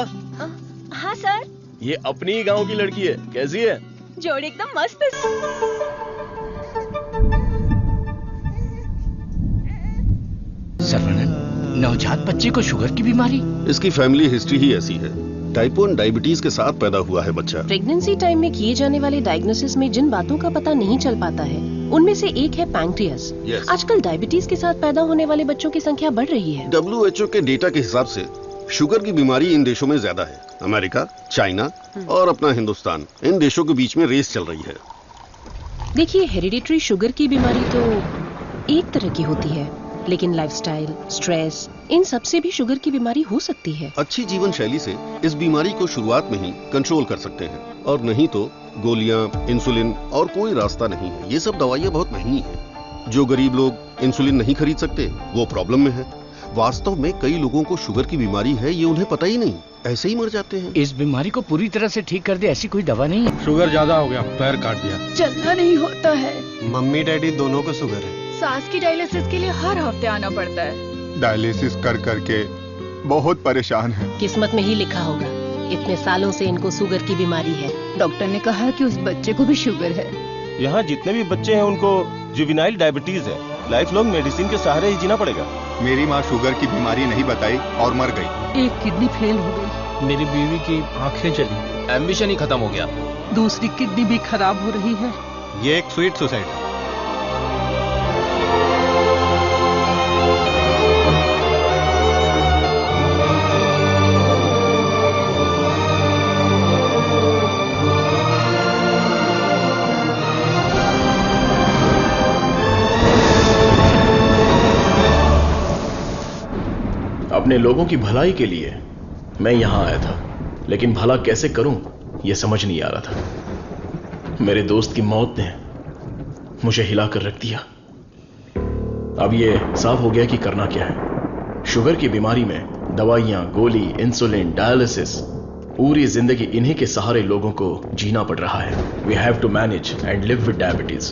हाँ सर। ये अपनी ही गांव की लड़की है, कैसी है? जोड़ी एकदम मस्त है। सर्वनन, नवजात बच्चे को शुगर की बीमारी? इसकी फैमिली हिस्ट्री ही ऐसी है। टाइप 1 डायबिटीज के साथ पैदा हुआ है बच्चा। प्रेगनेंसी टाइम में किए जाने वाले डायग्नोसिस में जिन बातों का पता नहीं चल पाता है, उनमें से एक है पैंक्रियास। आजकल डायबिटीज के साथ पैदा होने वाले बच्चों की संख्या बढ़ रही है। WHO के डेटा के हिसाब से शुगर की बीमारी इन देशों में ज्यादा है। अमेरिका, चाइना और अपना हिंदुस्तान, इन देशों के बीच में रेस चल रही है। देखिए, हेरिडिटरी शुगर की बीमारी तो एक तरह की होती है, लेकिन लाइफस्टाइल, स्ट्रेस, इन सब से भी शुगर की बीमारी हो सकती है। अच्छी जीवन शैली से इस बीमारी को शुरुआत में ही कंट्रोल कर सकते हैं, और नहीं तो गोलियां, इंसुलिन और कोई रास्ता नहीं है। ये सब दवाइयां बहुत महंगी हैं। जो गरीब लोग इंसुलिन नहीं खरीद सकते, वो प्रॉब्लम में है। वास्तव में कई लोगों को शुगर की बीमारी है, ये उन्हें पता ही नहीं, ऐसे ही मर जाते हैं। इस बीमारी को पूरी तरह से ठीक कर दे ऐसी कोई दवा नहीं है। शुगर ज्यादा हो गया, पैर काट दिया। चलना नहीं होता है। मम्मी डैडी दोनों को शुगर है। सास की डायलिसिस के लिए हर हफ्ते आना पड़ता है। डायलिसिस कर करके बहुत परेशान है। किस्मत में ही लिखा होगा, इतने सालों से इनको शुगर की बीमारी है। डॉक्टर ने कहा कि उस बच्चे को भी शुगर है। यहाँ जितने भी बच्चे हैं उनको जुवेनाइल डायबिटीज है। लाइफ लॉन्ग मेडिसिन के सहारे ही जीना पड़ेगा। मेरी माँ शुगर की बीमारी नहीं बताई और मर गई। एक किडनी फेल हो गई। मेरी बीवी की आंखें चली, एम्बिशन ही खत्म हो गया। दूसरी किडनी भी खराब हो रही है। ये एक स्वीट सुसाइड है। अपने लोगों की भलाई के लिए मैं यहां आया था, लेकिन भला कैसे करूं यह समझ नहीं आ रहा था। मेरे दोस्त की मौत ने मुझे हिलाकर रख दिया। अब यह साफ हो गया कि करना क्या है। शुगर की बीमारी में दवाइयां, गोली, इंसुलिन, डायलिसिस, पूरी जिंदगी इन्हीं के सहारे लोगों को जीना पड़ रहा है। We have to manage and live with diabetes.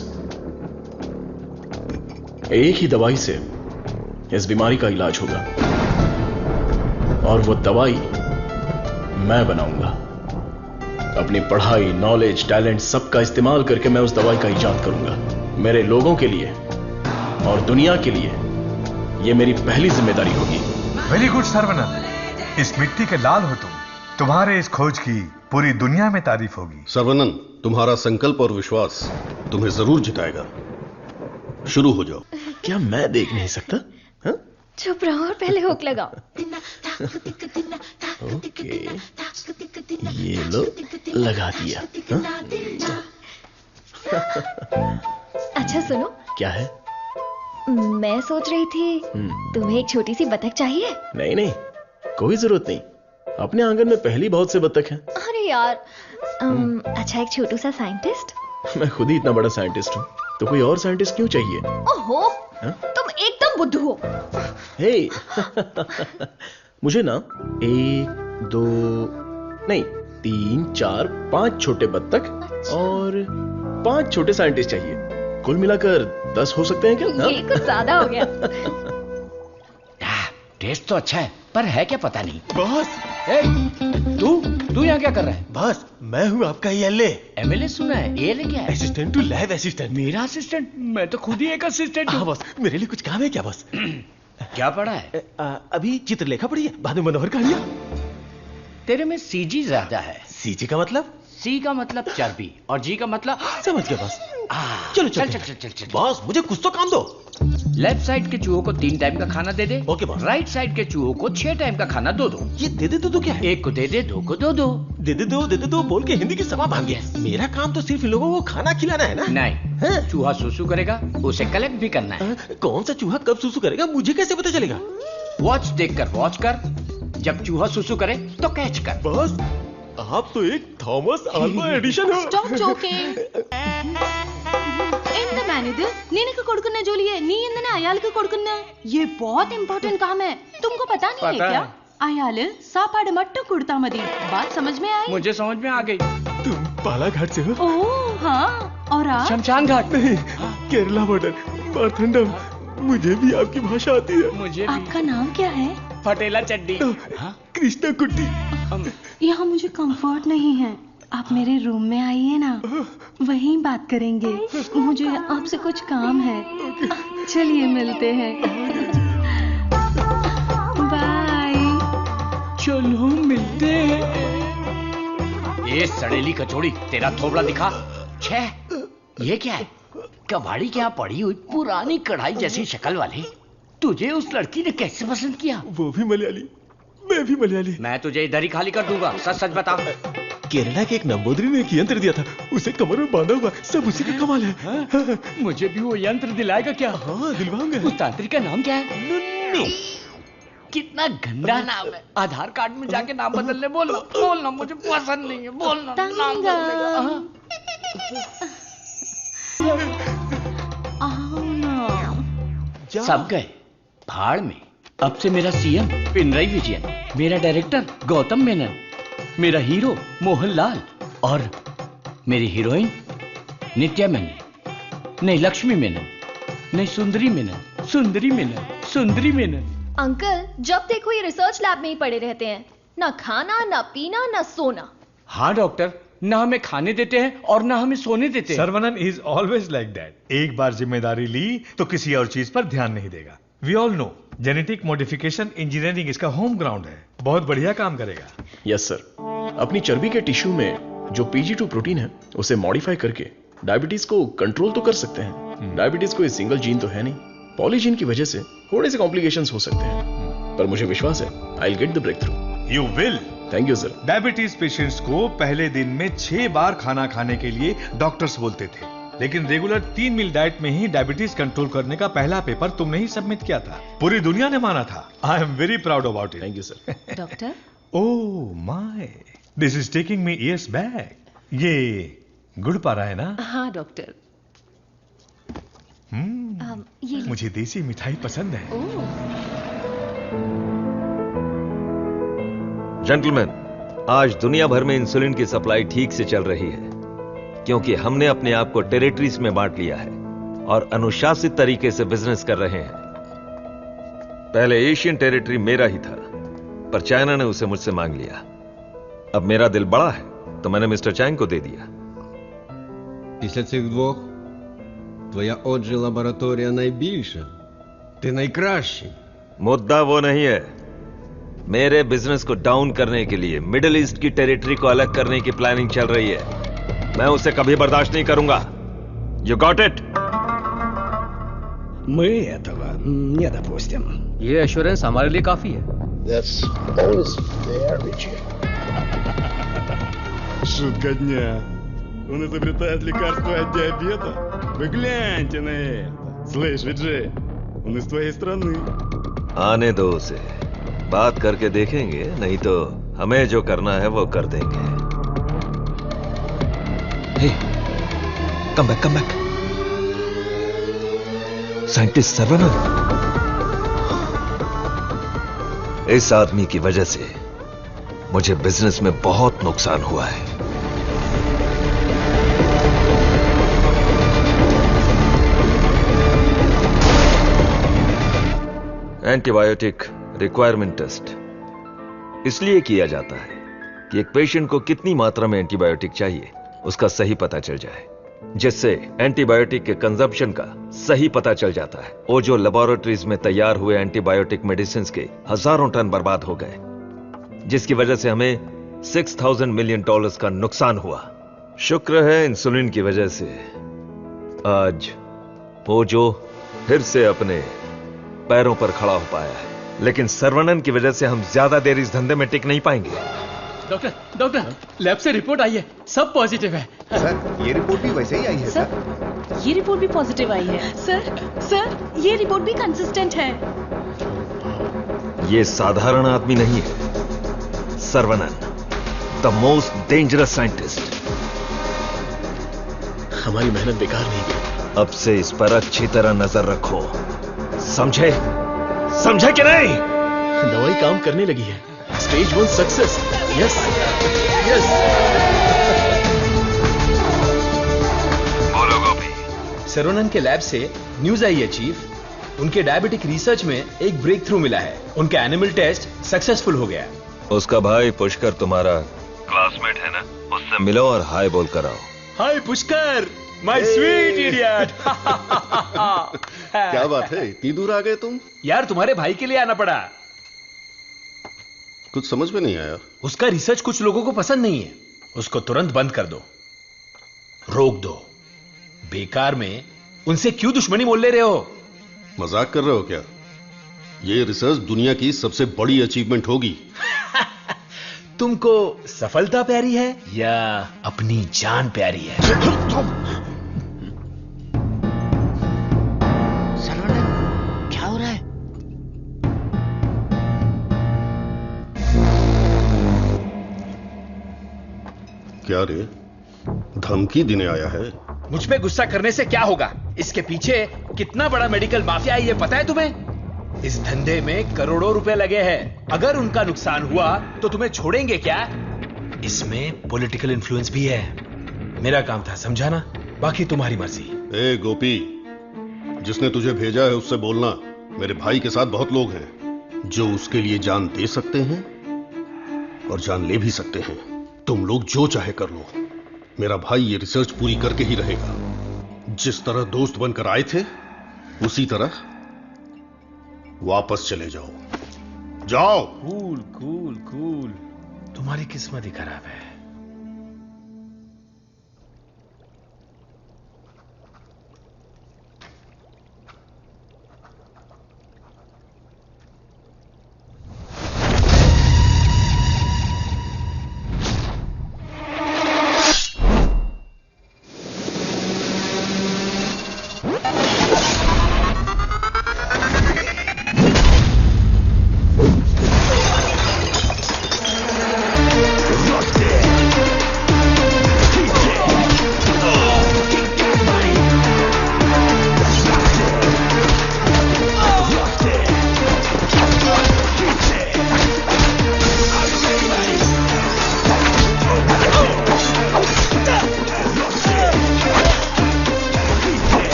एक ही दवाई से इस बीमारी का इलाज होगा और वो दवाई मैं बनाऊंगा। अपनी पढ़ाई, नॉलेज, टैलेंट सबका इस्तेमाल करके मैं उस दवाई का इजाद करूंगा। मेरे लोगों के लिए और दुनिया के लिए यह मेरी पहली जिम्मेदारी होगी। वेरी गुड सर्वनंद, इस मिट्टी के लाल हो तुम। तुम्हारे इस खोज की पूरी दुनिया में तारीफ होगी। सर्वनंद, तुम्हारा संकल्प और विश्वास तुम्हें जरूर जिताएगा। शुरू हो जाओ। क्या मैं देख नहीं सकता? चुप रहो और पहले हुक लगाओ। ओके, ये लो, लगा दिया। अच्छा सुनो। क्या है? मैं सोच रही थी तुम्हें एक छोटी सी बतख चाहिए। नहीं नहीं, कोई जरूरत नहीं। अपने आंगन में पहली बहुत से बतख हैं। अरे यार, अच्छा एक छोटू सा साइंटिस्ट। मैं खुद ही इतना बड़ा साइंटिस्ट हूँ, तो कोई और साइंटिस्ट क्यों चाहिए? ओहो, तुम एकदम बुद्धू हो। हे, मुझे ना 1, 2 नहीं 3, 4, 5 छोटे बत्तख और 5 छोटे साइंटिस्ट चाहिए। कुल मिलाकर 10 हो सकते हैं क्या? ये कुछ ज्यादा हो गया। टेस्ट तो अच्छा है, पर है क्या पता नहीं। बॉस, तू यहाँ क्या कर रहा है? बॉस, मैं हूँ आपका एएलए। एमएलए सुना है, एएलए क्या है? Assistant to lab assistant. मेरा असिस्टेंट? मैं तो खुद ही एक असिस्टेंट हूँ। बॉस, मेरे लिए कुछ काम है क्या बॉस? क्या पढ़ा है? अभी चित्रलेखा पढ़ी है, बाद में मनोहर कहानियां। तेरे में सीजी ज्यादा है। सीजी का मतलब? सी का मतलब चर्बी और जी का मतलब समझ गया बॉस। चलो चल। बॉस, मुझे कुछ तो काम दो। लेफ्ट साइड के चूहों को 3 टाइम का खाना दे दे। Okay boss. राइट साइड के चूहों को 6 टाइम का खाना दो। ये दे दे तो क्या है? एक को दे दे, 2 को दो। दे दे बोल के हिंदी की सभा भाग गया। मेरा काम तो सिर्फ इन लोगों को खाना खिलाना है ना? नहीं, चूहा सुसु करेगा, उसे कलेक्ट भी करना है। कौन सा चूहा कब सुसु करेगा मुझे कैसे पता चलेगा? वॉच देखकर वॉच कर, जब चूहा सुसु करे तो कैच कर। बॉस, आप तो एक थॉमस अल्वा एडिशन हो। Stop joking. ఎంత మేనేది నేనకు కొడుకున్నా జోలియే నీ ఎందనే అయాలకు కొడుకున్నా ये बहुत इंपॉर्टेंट काम है, तुमको पता नहीं है क्या? अयाल सापाड़ मट्टू कुड़ता मदी। बात समझ में आई? मुझे समझ में आ गई। तुम बालाघाट से हो? ओह हाँ, और आप? शमशान घाट। नहीं, केरला बॉर्डर, मारथंडम। मुझे भी आपकी भाषा आती है। मुझे भी। आपका नाम क्या है? फटेला चड्डी। कृष्णा कुट्टी। यहाँ मुझे कंफर्ट नहीं है, आप मेरे रूम में आइए ना, वहीं बात करेंगे। मुझे आपसे कुछ काम है। चलिए मिलते हैं। बाय। चलो मिलते हैं। ये सड़ेली कचौड़ी, तेरा थोबड़ा दिखा। छे, ये क्या है? कबाड़ी के यहाँ पड़ी हुई पुरानी कढ़ाई जैसी शक्ल वाली। तुझे उस लड़की ने कैसे पसंद किया? वो भी मलयाली, मैं भी मलयाली। मैं तुझे इधर ही खाली कर दूंगा, सच सच बता। केरला के एक नंबूदरी ने एक यंत्र दिया था, उसे कमर में बांधा हुआ, सब उसी का कमाल है। मुझे भी वो यंत्र दिलाएगा क्या? हाँ, दिलवाऊंगा। उस तांत्रिक का नाम क्या है? नुन्नू। कितना गंदा नाम है। आधार कार्ड में जाके नाम बदलने बोलना मुझे पसंद नहीं है। बोलना नाम बदलेगा। सब गए भाड़ में। अब से मेरा सीएम पिनराई विजयन, मेरा डायरेक्टर गौतम मेनन, मेरा हीरो मोहनलाल और मेरी हीरोइन नित्या मेनन। नहीं लक्ष्मी मेनन, नहीं सुंदरी मेनन। अंकल, जब देखो ये रिसर्च लैब में ही पड़े रहते हैं। ना खाना, ना पीना, ना सोना। हाँ डॉक्टर, ना हमें खाने देते हैं और ना हमें सोने देते हैं। Saravanan is always like that. एक बार जिम्मेदारी ली तो किसी और चीज पर ध्यान नहीं देगा। We all know genetic modification engineering इसका होम ग्राउंड है। बहुत बढ़िया काम करेगा। Yes sir. अपनी चर्बी के टिश्यू में जो PG2 प्रोटीन है उसे मॉडिफाई करके डायबिटीज को कंट्रोल तो कर सकते हैं। डायबिटीज कोई सिंगल जीन तो है नहीं, पॉलीजीन की वजह से थोड़े से कॉम्प्लिकेशंस हो सकते हैं, पर मुझे विश्वास है I will get the breakthrough. You will. Thank you sir. Diabetes patients को पहले दिन में 6 बार खाना खाने के लिए डॉक्टर्स बोलते थे, लेकिन रेगुलर 3 मील डाइट में ही डायबिटीज कंट्रोल करने का पहला पेपर तुमने ही सबमिट किया था। पूरी दुनिया ने माना था। आई am very proud about it. Thank you sir. Doctor, oh my, this is taking me years back. ये गुड़ पा रहा है ना? हाँ डॉक्टर। ये मुझे देसी मिठाई पसंद है। जेंटलमैन, आज दुनिया भर में इंसुलिन की सप्लाई ठीक से चल रही है क्योंकि हमने अपने आप को टेरिटरीज में बांट लिया है और अनुशासित तरीके से बिजनेस कर रहे हैं। पहले एशियन टेरिटरी मेरा ही था, पर चाइना ने उसे मुझसे मांग लिया। अब मेरा दिल बड़ा है तो मैंने मिस्टर चैंग को दे दिया। Після цих двох твоя отже лабораторія найбільша. Ти найкращий. मुद्दा वो नहीं है। मेरे बिजनेस को डाउन करने के लिए मिडिल ईस्ट की टेरिटरी को अलग करने की प्लानिंग चल रही है। मैं उसे कभी बर्दाश्त नहीं करूंगा। You got it? Мы этого не допустим. ये एश्योरेंस हमारे लिए काफी है। That's always fair, Richard. Шутка дня. Он изобретает лекарство от диабета? Вы гляньте на это. Слышь, Виджей, он из твоей страны. आने दो उसे, बात करके देखेंगे, नहीं तो हमें जो करना है वो कर देंगे। हे, कम बैक। साइंटिस्ट सर्वनन। इस आदमी की वजह से मुझे बिजनेस में बहुत नुकसान हुआ है। एंटीबायोटिक रिक्वायरमेंट टेस्ट इसलिए किया जाता है कि एक पेशेंट को कितनी मात्रा में एंटीबायोटिक चाहिए उसका सही पता चल जाए, जिससे एंटीबायोटिक के कंजप्शन का सही पता चल जाता है। वो जो लेबोरेटरीज में तैयार हुए एंटीबायोटिक मेडिसिन के हजारों टन बर्बाद हो गए, जिसकी वजह से हमें $6,000 मिलियन का नुकसान हुआ। शुक्र है इंसुलिन की वजह से आज वो जो फिर से अपने पैरों पर खड़ा हो पाया है, लेकिन सर्वनन की वजह से हम ज्यादा देर इस धंधे में टिक नहीं पाएंगे। डॉक्टर, लैब से रिपोर्ट आई है, सब पॉजिटिव है। सर, ये रिपोर्ट भी वैसे ही आई है सर। ये रिपोर्ट भी पॉजिटिव आई है। सर, ये रिपोर्ट भी कंसिस्टेंट है। ये साधारण आदमी नहीं है। Saravanan, the most dangerous scientist. हमारी मेहनत बेकार नहीं गई। अब से इस पर अच्छी तरह नजर रखो, समझे कि नहीं? दवाई काम करने लगी है। Stage 1 success. यस। बोलो गोपी। सर्वनन के लैब से न्यूज आई है चीफ, उनके डायबिटिक रिसर्च में एक ब्रेक थ्रू मिला है। उनका एनिमल टेस्ट सक्सेसफुल हो गया। उसका भाई पुष्कर तुम्हारा क्लासमेट है ना, उससे मिलो और हाय बोल कर आओ। हाय पुष्कर, माय स्वीट इडियट। क्या बात है, इतनी दूर आ गए तुम? यार तुम्हारे भाई के लिए आना पड़ा। कुछ समझ में नहीं आया। उसका रिसर्च कुछ लोगों को पसंद नहीं है, उसको तुरंत बंद कर दो, रोक दो। बेकार में उनसे क्यों दुश्मनी मोल ले रहे हो? मजाक कर रहे हो क्या? ये रिसर्च दुनिया की सबसे बड़ी अचीवमेंट होगी। तुमको सफलता प्यारी है या अपनी जान प्यारी है? सर्वनन, क्या हो रहा है? क्या रे, धमकी देने आया है? मुझ पे गुस्सा करने से क्या होगा? इसके पीछे कितना बड़ा मेडिकल माफिया है ये पता है तुम्हें? इस धंधे में करोड़ों रुपए लगे हैं। अगर उनका नुकसान हुआ तो तुम्हें छोड़ेंगे क्या? इसमें पॉलिटिकल इन्फ्लुएंस भी है। मेरा काम था समझाना, बाकी तुम्हारी मर्जी। ए गोपी, जिसने तुझे भेजा है उससे बोलना मेरे भाई के साथ बहुत लोग हैं जो उसके लिए जान दे सकते हैं। और जान ले भी सकते हैं। तुम लोग जो चाहे कर लो, मेरा भाई ये रिसर्च पूरी करके ही रहेगा। जिस तरह दोस्त बनकर आए थे उसी तरह वापस चले जाओ। जाओ। कूल कूल कूल, तुम्हारी किस्मत ही खराब है।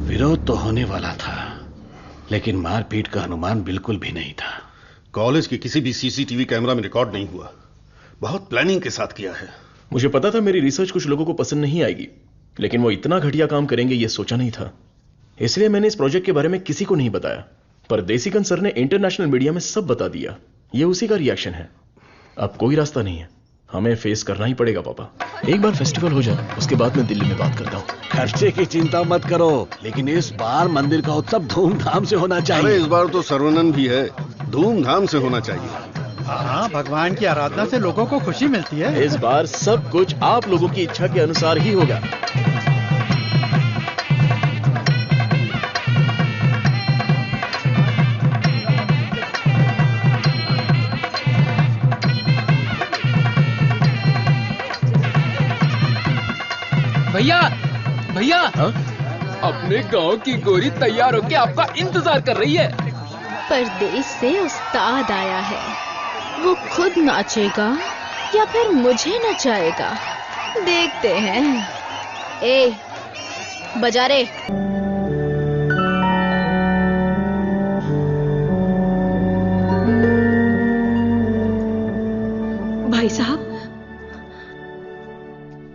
विरोध तो होने वाला था, लेकिन मारपीट का अनुमान बिल्कुल भी नहीं था। कॉलेज के किसी भी सीसीटीवी कैमरा में रिकॉर्ड नहीं हुआ। बहुत प्लानिंग के साथ किया है। मुझे पता था मेरी रिसर्च कुछ लोगों को पसंद नहीं आएगी, लेकिन वो इतना घटिया काम करेंगे ये सोचा नहीं था। इसलिए मैंने इस प्रोजेक्ट के बारे में किसी को नहीं बताया, पर देसिकन सर ने इंटरनेशनल मीडिया में सब बता दिया। ये उसी का रिएक्शन है। अब कोई रास्ता नहीं है, हमें फेस करना ही पड़ेगा पापा। एक बार फेस्टिवल हो जाए उसके बाद मैं दिल्ली में बात करता हूँ। खर्चे की चिंता मत करो, लेकिन इस बार मंदिर का उत्सव धूमधाम से होना चाहिए। अरे इस बार तो सर्वनन भी है, धूमधाम से होना चाहिए। हाँ, भगवान की आराधना से लोगों को खुशी मिलती है। इस बार सब कुछ आप लोगों की इच्छा के अनुसार ही होगा। भैया भैया, अपने गांव की गोरी तैयार होके आपका इंतजार कर रही है। परदेश से उस्ताद आया है, वो खुद नाचेगा या फिर मुझे नचाएगा, देखते हैं। ए, बजा रे। भाई साहब,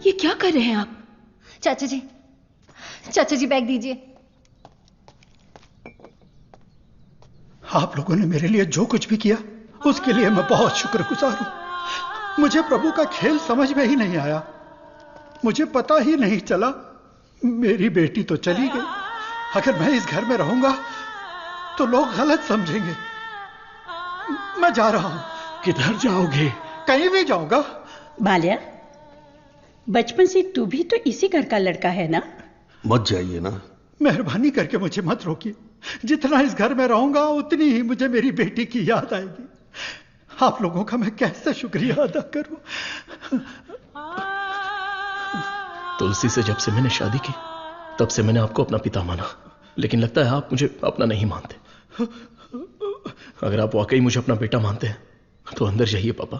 ये क्या कर रहे हैं आप? चाचा जी बैग दीजिए। आप लोगों ने मेरे लिए जो कुछ भी किया उसके लिए मैं बहुत शुक्रगुजार हूं। मुझे प्रभु का खेल समझ में ही नहीं आया। मुझे पता ही नहीं चला। मेरी बेटी तो चली गई। अगर मैं इस घर में रहूंगा तो लोग गलत समझेंगे। मैं जा रहा हूं। किधर जाओगे? कहीं भी जाऊंगा। बाल्या, बचपन से तू भी तो इसी घर का लड़का है ना? मत जाइए ना। मेहरबानी करके मुझे मत रोकिए। जितना इस घर में रहूंगा उतनी ही मुझे मेरी बेटी की याद आएगी। आप लोगों का मैं कैसे शुक्रिया अदा करूं। तुलसी से जब से मैंने शादी की तब से मैंने आपको अपना पिता माना, लेकिन लगता है आप मुझे अपना नहीं मानते। अगर आप वाकई मुझे अपना बेटा मानते हैं तो अंदर जाइए पापा।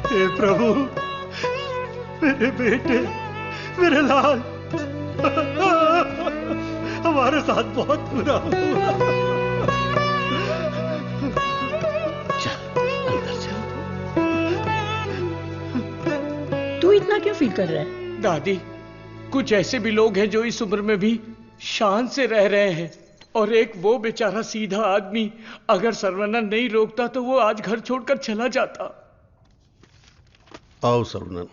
हे प्रभु, मेरे बेटे, मेरे लाल। हमारे साथ बहुत बुरा हुआ। तू इतना क्यों फील कर रहा है? दादी, कुछ ऐसे भी लोग हैं जो इस उम्र में भी शान से रह रहे हैं, और एक वो बेचारा सीधा आदमी, अगर सर्वनन नहीं रोकता तो वो आज घर छोड़कर चला जाता। आओ सर्वनन।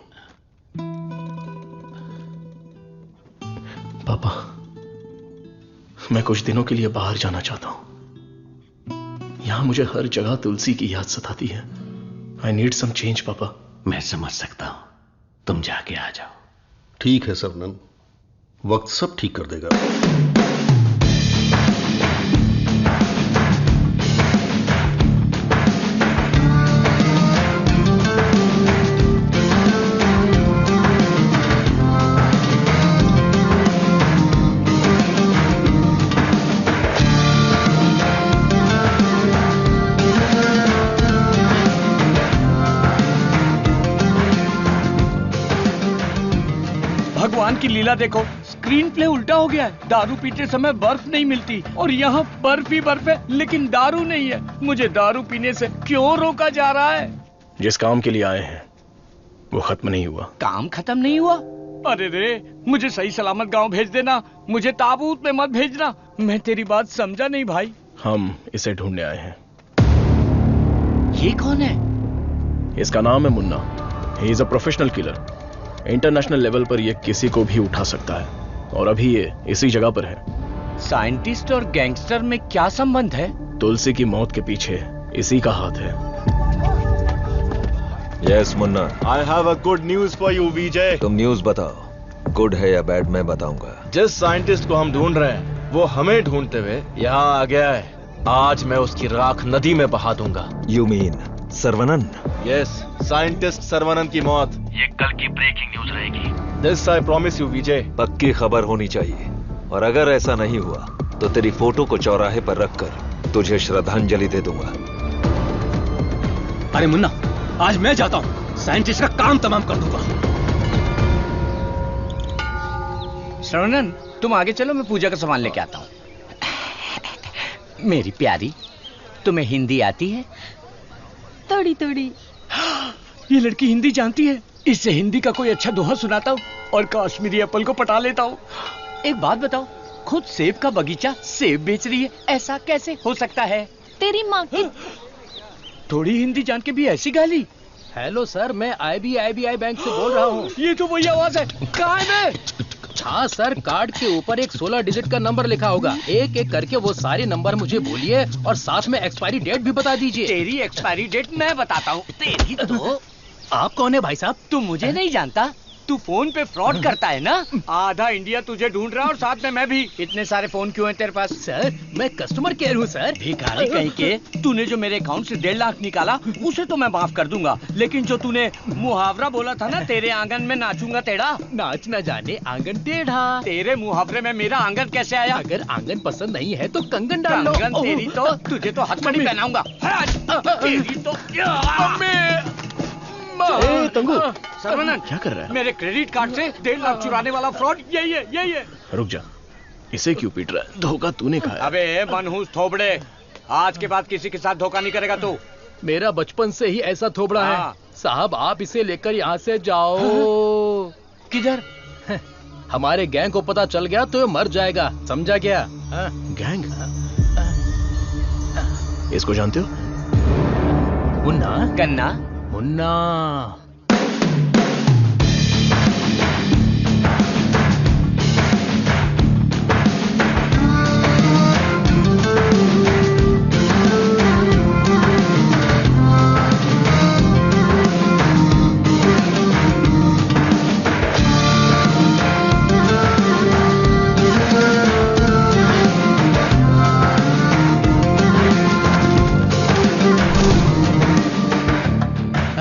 पापा, मैं कुछ दिनों के लिए बाहर जाना चाहता हूं। यहां मुझे हर जगह तुलसी की याद सताती है। आई नीड सम चेंज पापा। मैं समझ सकता हूं, तुम जाके आ जाओ। ठीक है सर्वनन, वक्त सब ठीक कर देगा। भगवान की लीला देखो, स्क्रीन प्ले उल्टा हो गया है। दारू पीते समय बर्फ नहीं मिलती और यहाँ बर्फ ही बर्फ है, लेकिन दारू नहीं है। मुझे दारू पीने से क्यों रोका जा रहा है? जिस काम के लिए आए हैं वो खत्म नहीं हुआ। काम खत्म नहीं हुआ? अरे रे, मुझे सही सलामत गांव भेज देना, मुझे ताबूत में मत भेजना। मैं तेरी बात समझा नहीं भाई। हम इसे ढूंढने आए हैं। ये कौन है? इसका नाम है Munna. He is a professional killer. International level पर ये किसी को भी उठा सकता है, और अभी ये इसी जगह पर है। साइंटिस्ट और गैंगस्टर में क्या संबंध है? तुलसी की मौत के पीछे इसी का हाथ है। Yes Munna. I have a good news for you Vijay. तुम न्यूज बताओ, गुड है या बैड मैं बताऊंगा। जिस साइंटिस्ट को हम ढूंढ रहे हैं वो हमें ढूंढते हुए यहाँ आ गया है। आज मैं उसकी राख नदी में बहा दूंगा। You mean Saravanan? Yes, scientist Saravanan की मौत ये कल की ब्रेकिंग न्यूज रहेगी। दिस आई प्रॉमिस यू विजय। पक्की खबर होनी चाहिए, और अगर ऐसा नहीं हुआ तो तेरी फोटो को चौराहे पर रखकर तुझे श्रद्धांजलि दे दूंगा। अरे मुन्ना, आज मैं जाता हूं, साइंटिस्ट का काम तमाम कर दूंगा। श्रवणन, तुम आगे चलो, मैं पूजा का सामान लेके आता हूँ। मेरी प्यारी, तुम्हें हिंदी आती है? थोड़ी थोड़ी। ये लड़की हिंदी जानती है। इससे हिंदी का कोई अच्छा दोहा सुनाता हूँ और कश्मीरी एप्पल को पटा लेता हूँ। एक बात बताओ, खुद सेब का बगीचा सेब बेच रही है, ऐसा कैसे हो सकता है? तेरी माँ की। थोड़ी हिंदी जान के भी ऐसी गाली। हेलो सर, मैं IBI बैंक से बोल रहा हूँ। ये तो वही आवाज है। कहाँ है मैं? हाँ सर, कार्ड के ऊपर एक 16 डिजिट का नंबर लिखा होगा। एक एक करके वो सारे नंबर मुझे बोलिए और साथ में एक्सपायरी डेट भी बता दीजिए। तेरी एक्सपायरी डेट मैं बताता हूँ। तेरी तो। आप कौन है भाई साहब? तू मुझे नहीं जानता? तू फोन पे फ्रॉड करता है ना? आधा इंडिया तुझे ढूंढ रहा है और साथ में मैं भी। इतने सारे फोन क्यों हैं तेरे पास? सर, मैं कस्टमर केयर हूँ सर। भिखारी कहीं के। तूने जो मेरे अकाउंट से 1.5 लाख निकाला उसे तो मैं माफ कर दूंगा, लेकिन जो तूने मुहावरा बोला था ना, तेरे आंगन में नाचूंगा टेढ़ा, नाच न जाने आंगन टेढ़ा। तेरे मुहावरे में मेरा आंगन कैसे आया? अगर आंगन पसंद नहीं है तो कंगन डाल लो। कंगन तेरी तो, तुझे तो हथकड़ी पहनाऊंगा। तेरी तो। तंगू, सर्वनन, क्या कर रहा है? मेरे क्रेडिट कार्ड से 1.5 लाख चुराने वाला फ्रॉड यही है, यही है। रुक जा, इसे क्यों पीट रहा है? धोखा तूने खाया। अबे मनहूस थोबड़े, आज के बाद किसी के साथ धोखा नहीं करेगा तू। मेरा बचपन से ही ऐसा थोबड़ा है साहब। आप इसे लेकर यहाँ से जाओ। किधर? हमारे गैंग को पता चल गया तो ये मर जाएगा, समझा क्या? गैंग? इसको जानते हो? मुन्ना? गन्ना? मुन्ना।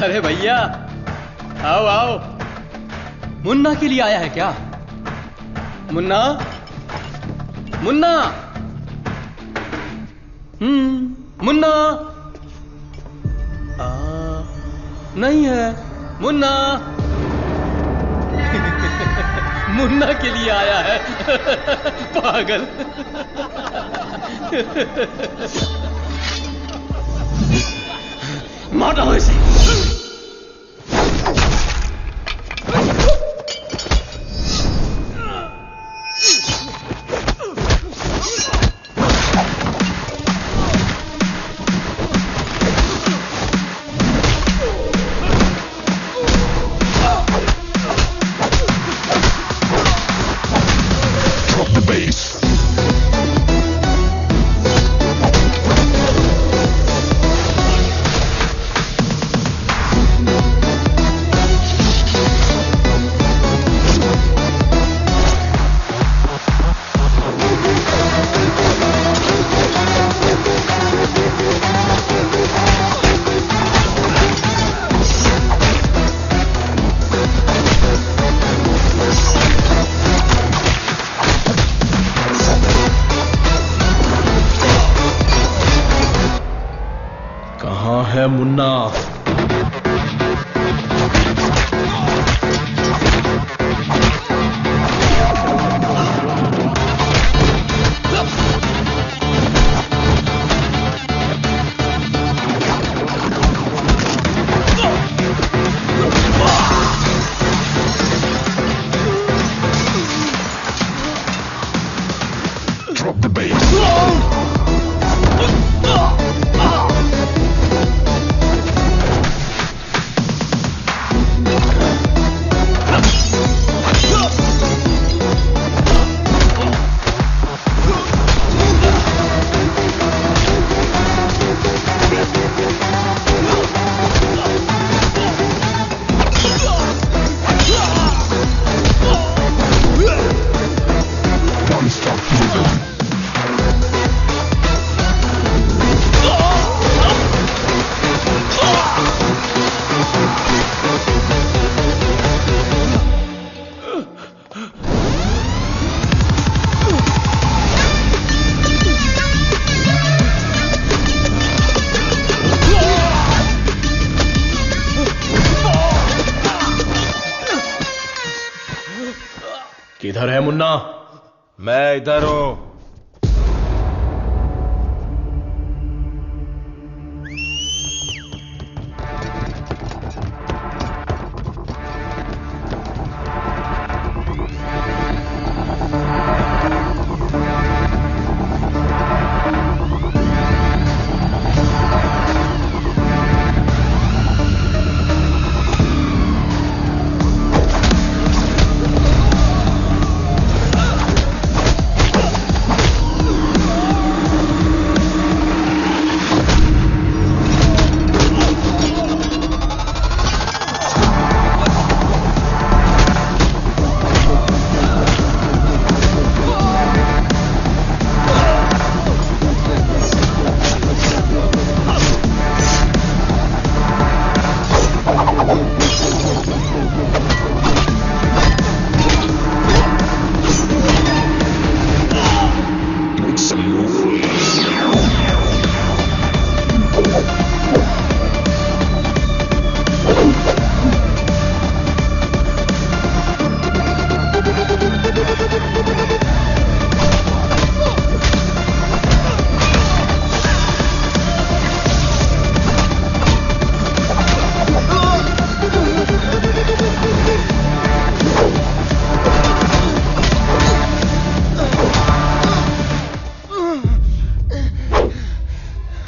अरे भैया, आओ आओ। मुन्ना के लिए आया है क्या? मुन्ना, मुन्ना, मुन्ना। नहीं है मुन्ना। मुन्ना के लिए आया है। पागल। मारो इसे। है मुन्ना। किधर है मुन्ना? मैं इधर हूं।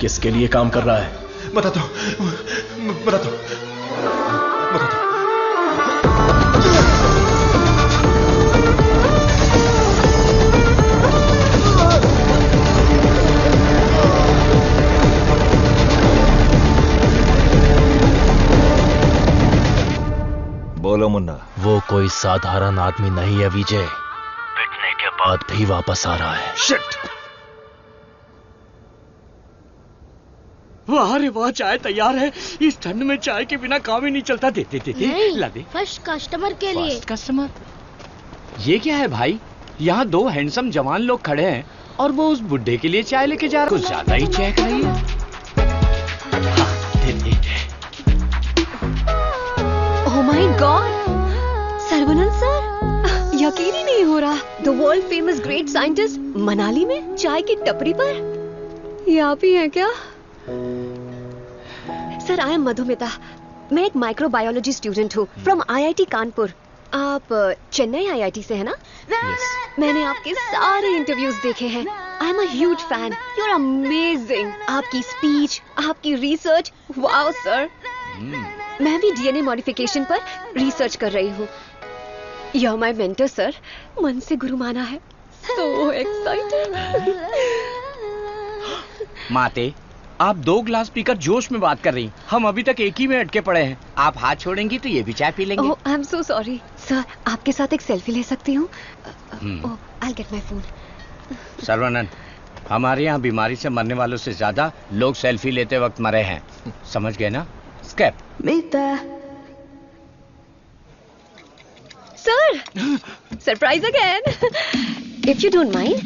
किसके लिए काम कर रहा है? बता दो। बोलो मुन्ना। वो कोई साधारण आदमी नहीं है विजय। पिटने के बाद भी वापस आ रहा है। शिट! वाह रे वाह, चाय तैयार है। इस ठंड में चाय के बिना काम ही नहीं चलता। दे ला दे। फर्स्ट कस्टमर के लिए। First customer? ये क्या है भाई? यहाँ दो हैंडसम जवान लोग खड़े हैं और वो उस बुड्ढे के लिए चाय लेके जा रहा है। कुछ ज्यादा ही चेक रही है। ओह माय गॉड, सर्वनंद सर, यकीन ही नहीं हो रहा, the world famous great scientist Manali में चाय की टपरी पर। ये आप ही हैं क्या? Sir, I M Madhumita. मैं एक माइक्रोबायोलॉजी स्टूडेंट हूँ फ्रॉम IIT कानपुर। आप चेन्नई IIT से है ना? मैंने आपके सारे इंटरव्यूज देखे हैं। I am a huge fan. You are amazing. आपकी स्पीच, आपकी रिसर्च, वाओ सर। मैं भी DNA मॉडिफिकेशन पर रिसर्च कर रही हूँ। You are my mentor sir. मन से गुरु माना है। So excited. माते, आप 2 ग्लास पीकर जोश में बात कर रही। हम अभी तक एक ही में अटके पड़े हैं। आप हाथ छोड़ेंगी तो ये भी चाय पी लेंगे। Oh, I am so sorry sir. आपके साथ एक सेल्फी ले सकती हूँ? Oh, I will get my phone. Sarvanand, हमारे यहाँ बीमारी से मरने वालों से ज्यादा लोग सेल्फी लेते वक्त मरे हैं। समझ गए ना? स्केप। Sir, surprise again. If you don't mind,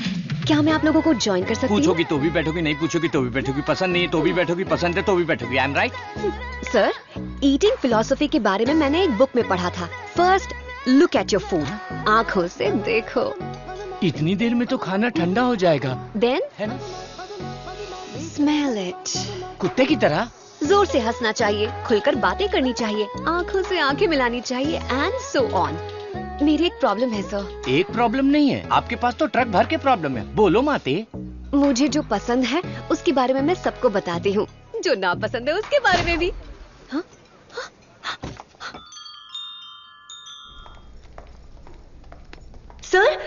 क्या मैं आप लोगों को ज्वाइन कर सकती हूँ? पूछोगी तो भी बैठोगी, नहीं पूछोगी तो भी बैठोगी, पसंद नहीं है तो भी बैठोगी, पसंद है तो भी बैठोगी। I am right? Sir, eating philosophy के बारे में मैंने एक बुक में पढ़ा था। First look at your food. आंखों से देखो। इतनी देर में तो खाना ठंडा हो जाएगा। देन है ना? Smell it. कुत्ते की तरह जोर से हंसना चाहिए, खुलकर बातें करनी चाहिए, आंखों से आंखें मिलानी चाहिए, एंड सो ऑन। मेरी एक प्रॉब्लम है सर। एक प्रॉब्लम नहीं है, आपके पास तो ट्रक भर के प्रॉब्लम है। बोलो माते। मुझे जो पसंद है उसके बारे में मैं सबको बताती हूँ, जो ना पसंद है उसके बारे में भी। हाँ? सर,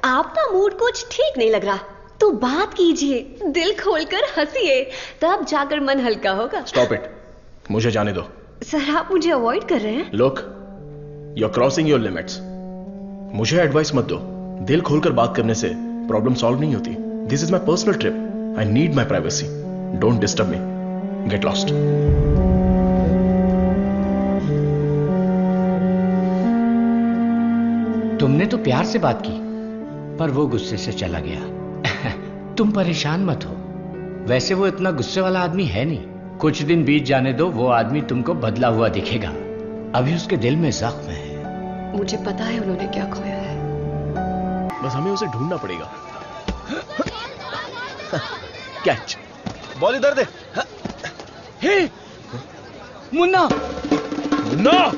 आपका मूड कुछ ठीक नहीं लग रहा, तो बात कीजिए, दिल खोलकर हंसिए, तब जाकर मन हल्का होगा। स्टॉप इट, मुझे जाने दो। सर, आप मुझे अवॉइड कर रहे हैं। Look, you are crossing your limits. मुझे एडवाइस मत दो। दिल खोलकर बात करने से प्रॉब्लम सॉल्व नहीं होती। This is my personal trip. I need my privacy. Don't disturb me. Get lost. तुमने तो प्यार से बात की, पर वो गुस्से से चला गया। तुम परेशान मत हो। वैसे वो इतना गुस्से वाला आदमी है नहीं। कुछ दिन बीत जाने दो, वो आदमी तुमको बदला हुआ दिखेगा। अभी उसके दिल में जख्म है। मुझे पता है उन्होंने क्या खोया है। बस हमें उसे ढूंढना पड़ेगा। कैच। बॉल इधर दे। हे मुन्ना, मुन्ना!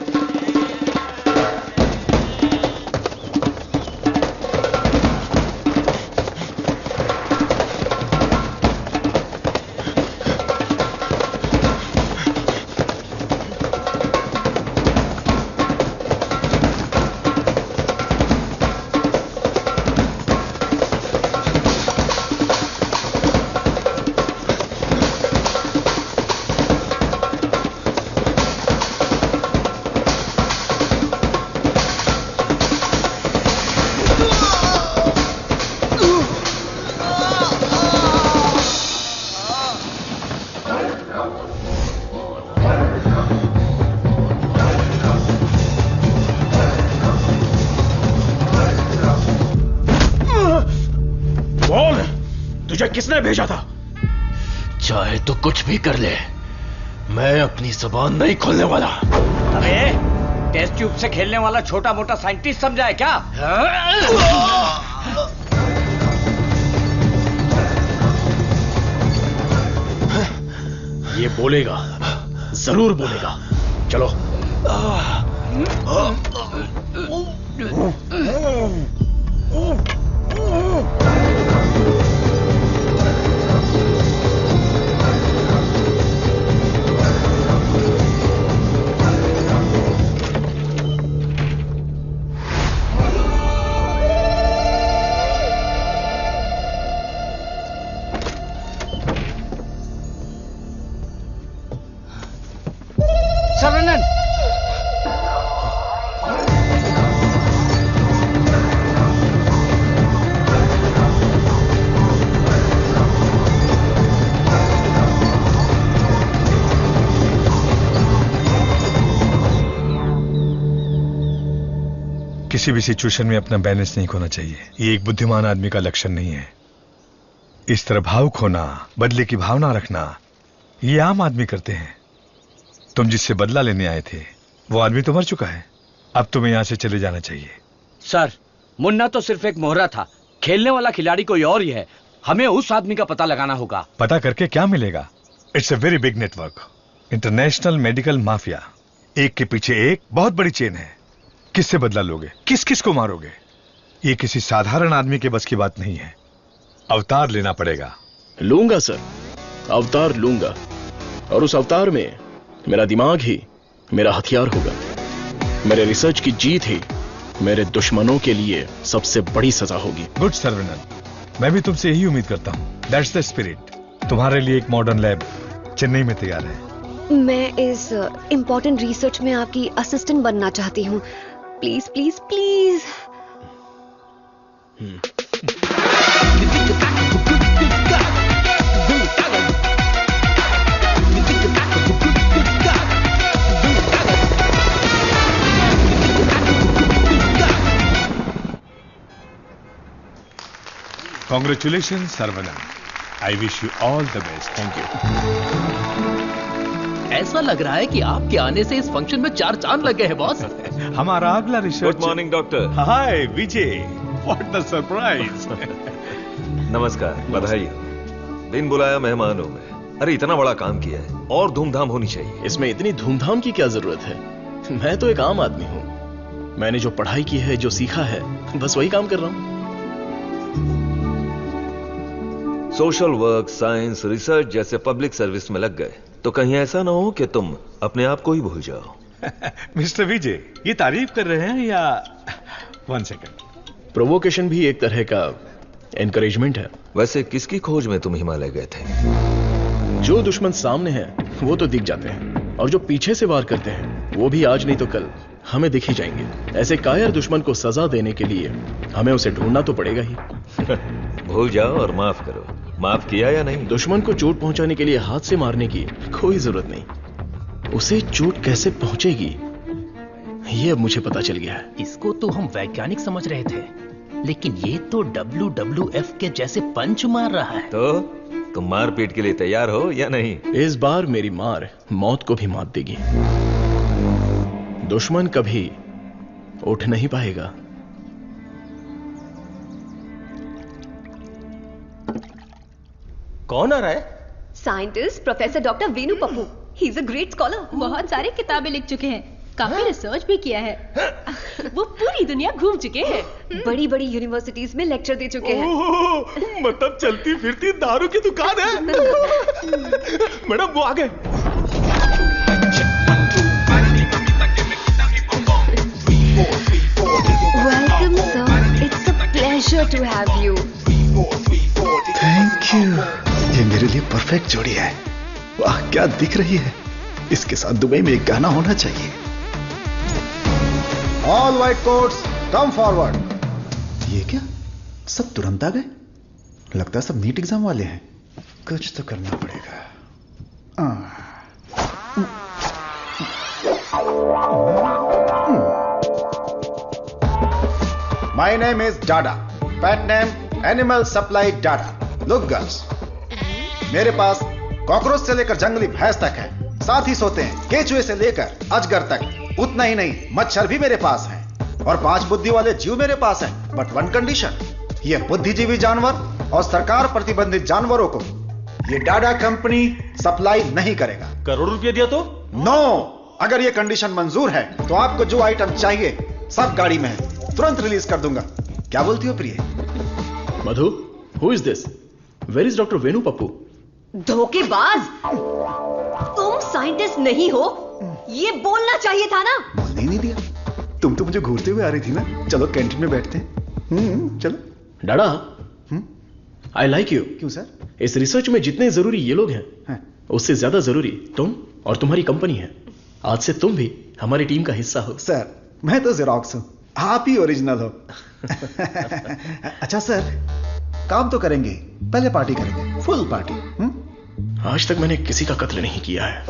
तुझे किसने भेजा था? चाहे तो कुछ भी कर ले, मैं अपनी जुबान नहीं खोलने वाला। अरे टेस्ट ट्यूब से खेलने वाला छोटा मोटा साइंटिस्ट समझा है क्या? ये बोलेगा, जरूर बोलेगा। चलो। सर्वानंद, किसी भी सिचुएशन में अपना बैलेंस नहीं खोना चाहिए। ये एक बुद्धिमान आदमी का लक्षण नहीं है। इस तरह भावुक होना, बदले की भावना रखना, ये आम आदमी करते हैं। तुम जिससे बदला लेने आए थे वो आदमी तो मर चुका है। अब तुम्हें यहां से चले जाना चाहिए। सर, मुन्ना तो सिर्फ एक मोहरा था, खेलने वाला खिलाड़ी कोई और ही है। हमें उस आदमी का पता लगाना होगा। पता करके क्या मिलेगा? It's a very big network, international medical mafia. एक के पीछे एक बहुत बड़ी चेन है। किससे बदला लोगे? किस किस को मारोगे? ये किसी साधारण आदमी के बस की बात नहीं है। अवतार लेना पड़ेगा। लूंगा सर, अवतार लूंगा, और उस अवतार में मेरा दिमाग ही मेरा हथियार होगा। मेरे रिसर्च की जीत ही मेरे दुश्मनों के लिए सबसे बड़ी सजा होगी। गुड सर्वनन, मैं भी तुमसे यही उम्मीद करता हूं। That's the spirit. तुम्हारे लिए एक मॉडर्न लैब चेन्नई में तैयार है। मैं इस इम्पोर्टेंट रिसर्च में आपकी असिस्टेंट बनना चाहती हूँ। Please please please. Congratulations, Sarvanan. I wish you all the best. Thank you. ऐसा लग रहा है कि आपके आने से इस फंक्शन में 4 चांद लगे हैं बॉस। हमारा अगला research. Good morning doctor. Hi Vijay, what the surprise. नमस्कार, बधाई। बिन बुलाया मेहमान हूं मैं। अरे इतना बड़ा काम किया है और धूमधाम होनी चाहिए। इसमें इतनी धूमधाम की क्या जरूरत है? मैं तो एक आम आदमी हूँ। मैंने जो पढ़ाई की है, जो सीखा है, बस वही काम कर रहा हूँ। सोशल वर्क, साइंस, रिसर्च जैसे पब्लिक सर्विस में लग गए तो कहीं ऐसा ना हो कि तुम अपने आप को ही भूल जाओ। मिस्टर विजय, ये तारीफ कर रहे हैं या? 1 सेकंड। प्रोवोकेशन भी एक तरह का एनकरेजमेंट है। वैसे किसकी खोज में तुम हिमालय गए थे? जो दुश्मन सामने हैं वो तो दिख जाते हैं, और जो पीछे से वार करते हैं वो भी आज नहीं तो कल हमें दिख ही जाएंगे। ऐसे कायर दुश्मन को सजा देने के लिए हमें उसे ढूंढना तो पड़ेगा ही। भूल जाओ और माफ करो। माफ किया या नहीं? दुश्मन को चोट पहुंचाने के लिए हाथ से मारने की कोई जरूरत नहीं। उसे चोट कैसे पहुंचेगी ये अब मुझे पता चल गया है। इसको तो हम वैज्ञानिक समझ रहे थे, लेकिन ये तो WWF के जैसे पंच मार रहा है। तो तुम मारपीट के लिए तैयार हो या नहीं? इस बार मेरी मार मौत को भी मात देगी। दुश्मन कभी उठ नहीं पाएगा। कौन आ रहा है? Scientist professor doctor Venu Pappu. He is a great scholar. बहुत सारी किताबें लिख चुके हैं, काफी रिसर्च भी किया है। वो पूरी दुनिया घूम चुके हैं, बड़ी बड़ी यूनिवर्सिटीज में लेक्चर दे चुके हैं। मतलब चलती फिरती दारू की दुकान है। मैडम वो आ गए। Welcome sir, it's a pleasure to have you. Thank you. ये मेरे लिए परफेक्ट जोड़ी है। वाह क्या दिख रही है। इसके साथ दुबई में एक गाना होना चाहिए। All white quotes come forward. ये क्या, सब तुरंत आ गए? लगता है सब नीट एग्जाम वाले हैं। कुछ तो करना पड़ेगा। My name is Dada, pet name animal supply Dada. Look girls, मेरे पास कॉकरोच से लेकर जंगली भैंस तक है। साथ ही सोते हैं केचुए से लेकर अजगर तक। उतना ही नहीं, मच्छर भी मेरे पास है। और 5 बुद्धि वाले जीव मेरे पास हैं। बट 1 कंडीशन, ये बुद्धिजीवी जानवर और सरकार प्रतिबंधित जानवरों को ये डाडा कंपनी सप्लाई नहीं करेगा। करोड़ रुपया दिया तो? नो, अगर ये कंडीशन मंजूर है तो आपको जो आइटम चाहिए सब गाड़ी में है, तुरंत रिलीज कर दूंगा। क्या बोलती हो प्रिय? Madhu, who is this? Where is doctor Venu Pappu? धोखेबाज, तुम साइंटिस्ट नहीं हो, ये बोलना चाहिए था ना। बोलने ही नहीं दिया। तुम तो मुझे घूरते हुए आ रही थी ना। चलो कैंटीन में बैठते हैं। चलो। डाडा, आई लाइक यू। क्यों सर? इस रिसर्च में जितने जरूरी ये लोग हैं, उससे ज्यादा जरूरी तुम और तुम्हारी कंपनी है। आज से तुम भी हमारी टीम का हिस्सा हो। सर, मैं तो जेरोक्स हूं, आप ही ओरिजिनल हो। अच्छा सर, काम तो करेंगे, पहले पार्टी करेंगे, फुल पार्टी। आज तक मैंने किसी का कत्ल नहीं किया है।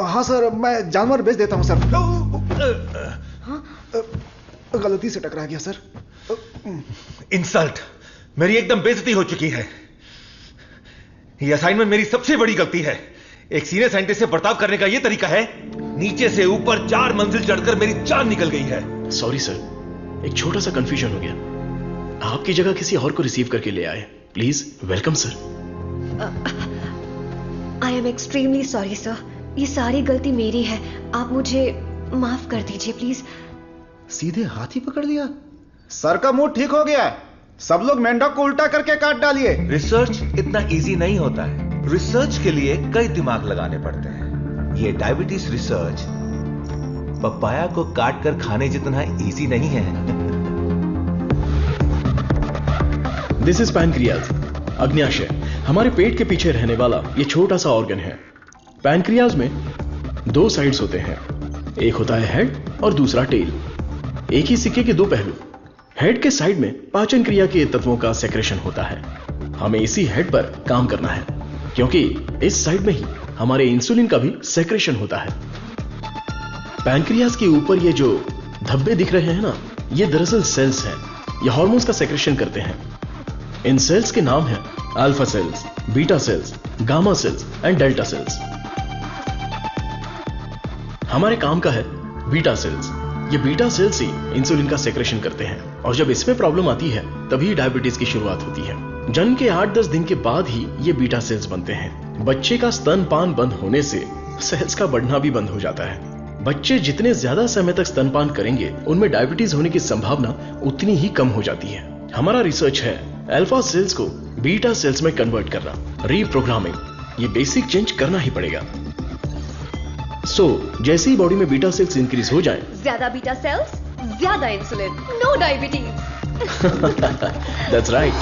हाँ सर, मैं जानवर बेच देता हूं सर। गलती से टकरा गया सर। इंसल्ट, मेरी एकदम बेइज्जती हो चुकी है। ये असाइनमेंट मेरी सबसे बड़ी गलती है। एक सीनियर साइंटिस्ट से बर्ताव करने का यह तरीका है? नीचे से ऊपर 4 मंजिल चढ़कर मेरी जान निकल गई है। सॉरी सर, एक छोटा सा कंफ्यूजन हो गया। आपकी जगह किसी और को रिसीव करके ले आए। Please welcome sir. I am extremely sorry sir, ये सारी गलती मेरी है, आप मुझे माफ कर दीजिए प्लीज। सीधे हाथ ही पकड़ लिया। सर का मूड ठीक हो गया है, सब लोग मेंढक को उल्टा करके काट डालिए। रिसर्च इतना इजी नहीं होता है, रिसर्च के लिए कई दिमाग लगाने पड़ते हैं। ये डायबिटीज रिसर्च पपाया को काट कर खाने जितना इजी नहीं है। दिस इज पैनक्रियाज, अग्न्याशय, हमारे पेट के पीछे रहने वाला ये छोटा सा ऑर्गन है। पैनक्रियाज में दो साइड्स होते हैं, एक होता है हेड और दूसरा टेल। एक ही सिक्के के दो पहलू। हेड के साइड में पाचन क्रिया के तत्वों का सेक्रेशन होता है। हमें इसी हेड पर काम करना है, क्योंकि इस साइड में ही हमारे इंसुलिन का भी सेक्रेशन होता है। पैनक्रियाज के ऊपर ये जो धब्बे दिख रहे हैं ना, ये दरअसल सेल्स हैं। ये हार्मोन्स का सेक्रेशन करते हैं। इन सेल्स के नाम हैं alpha cells, beta cells, gamma cells and delta cells. हमारे काम का है बीटा सेल्स। ये बीटा सेल्स ही इंसुलिन का सेक्रेशन करते हैं, और जब इसमें प्रॉब्लम आती है तभी डायबिटीज की शुरुआत होती है। जन्म के 8-10 दिन के बाद ही ये बीटा सेल्स बनते हैं। बच्चे का स्तनपान बंद होने से सेल्स का बढ़ना भी बंद हो जाता है। बच्चे जितने ज्यादा समय तक स्तनपान करेंगे, उनमें डायबिटीज होने की संभावना उतनी ही कम हो जाती है। हमारा रिसर्च है अल्फा सेल्स को बीटा सेल्स में कन्वर्ट करना, रीप्रोग्रामिंग। ये बेसिक चेंज करना ही पड़ेगा। जैसे ही बॉडी में बीटा सेल्स इंक्रीज हो जाएं, ज्यादा बीटा सेल्स, ज्यादा insulin, no diabetes. That's right.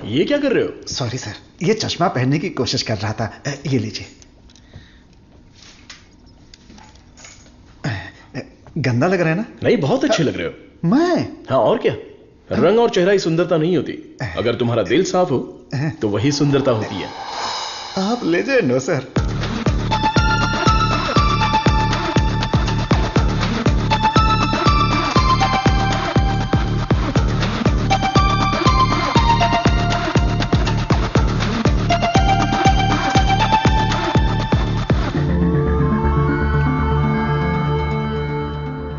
ये क्या कर रहे हो? सॉरी सर, ये चश्मा पहनने की कोशिश कर रहा था। ये लीजिए। गंदा लग रहा है ना? नहीं, बहुत अच्छे लग रहे हो। मैं? हाँ, और क्या। रंग और चेहरा ही सुंदरता नहीं होती, अगर तुम्हारा दिल साफ हो तो वही सुंदरता होती है। आप लेजेंड हो sir.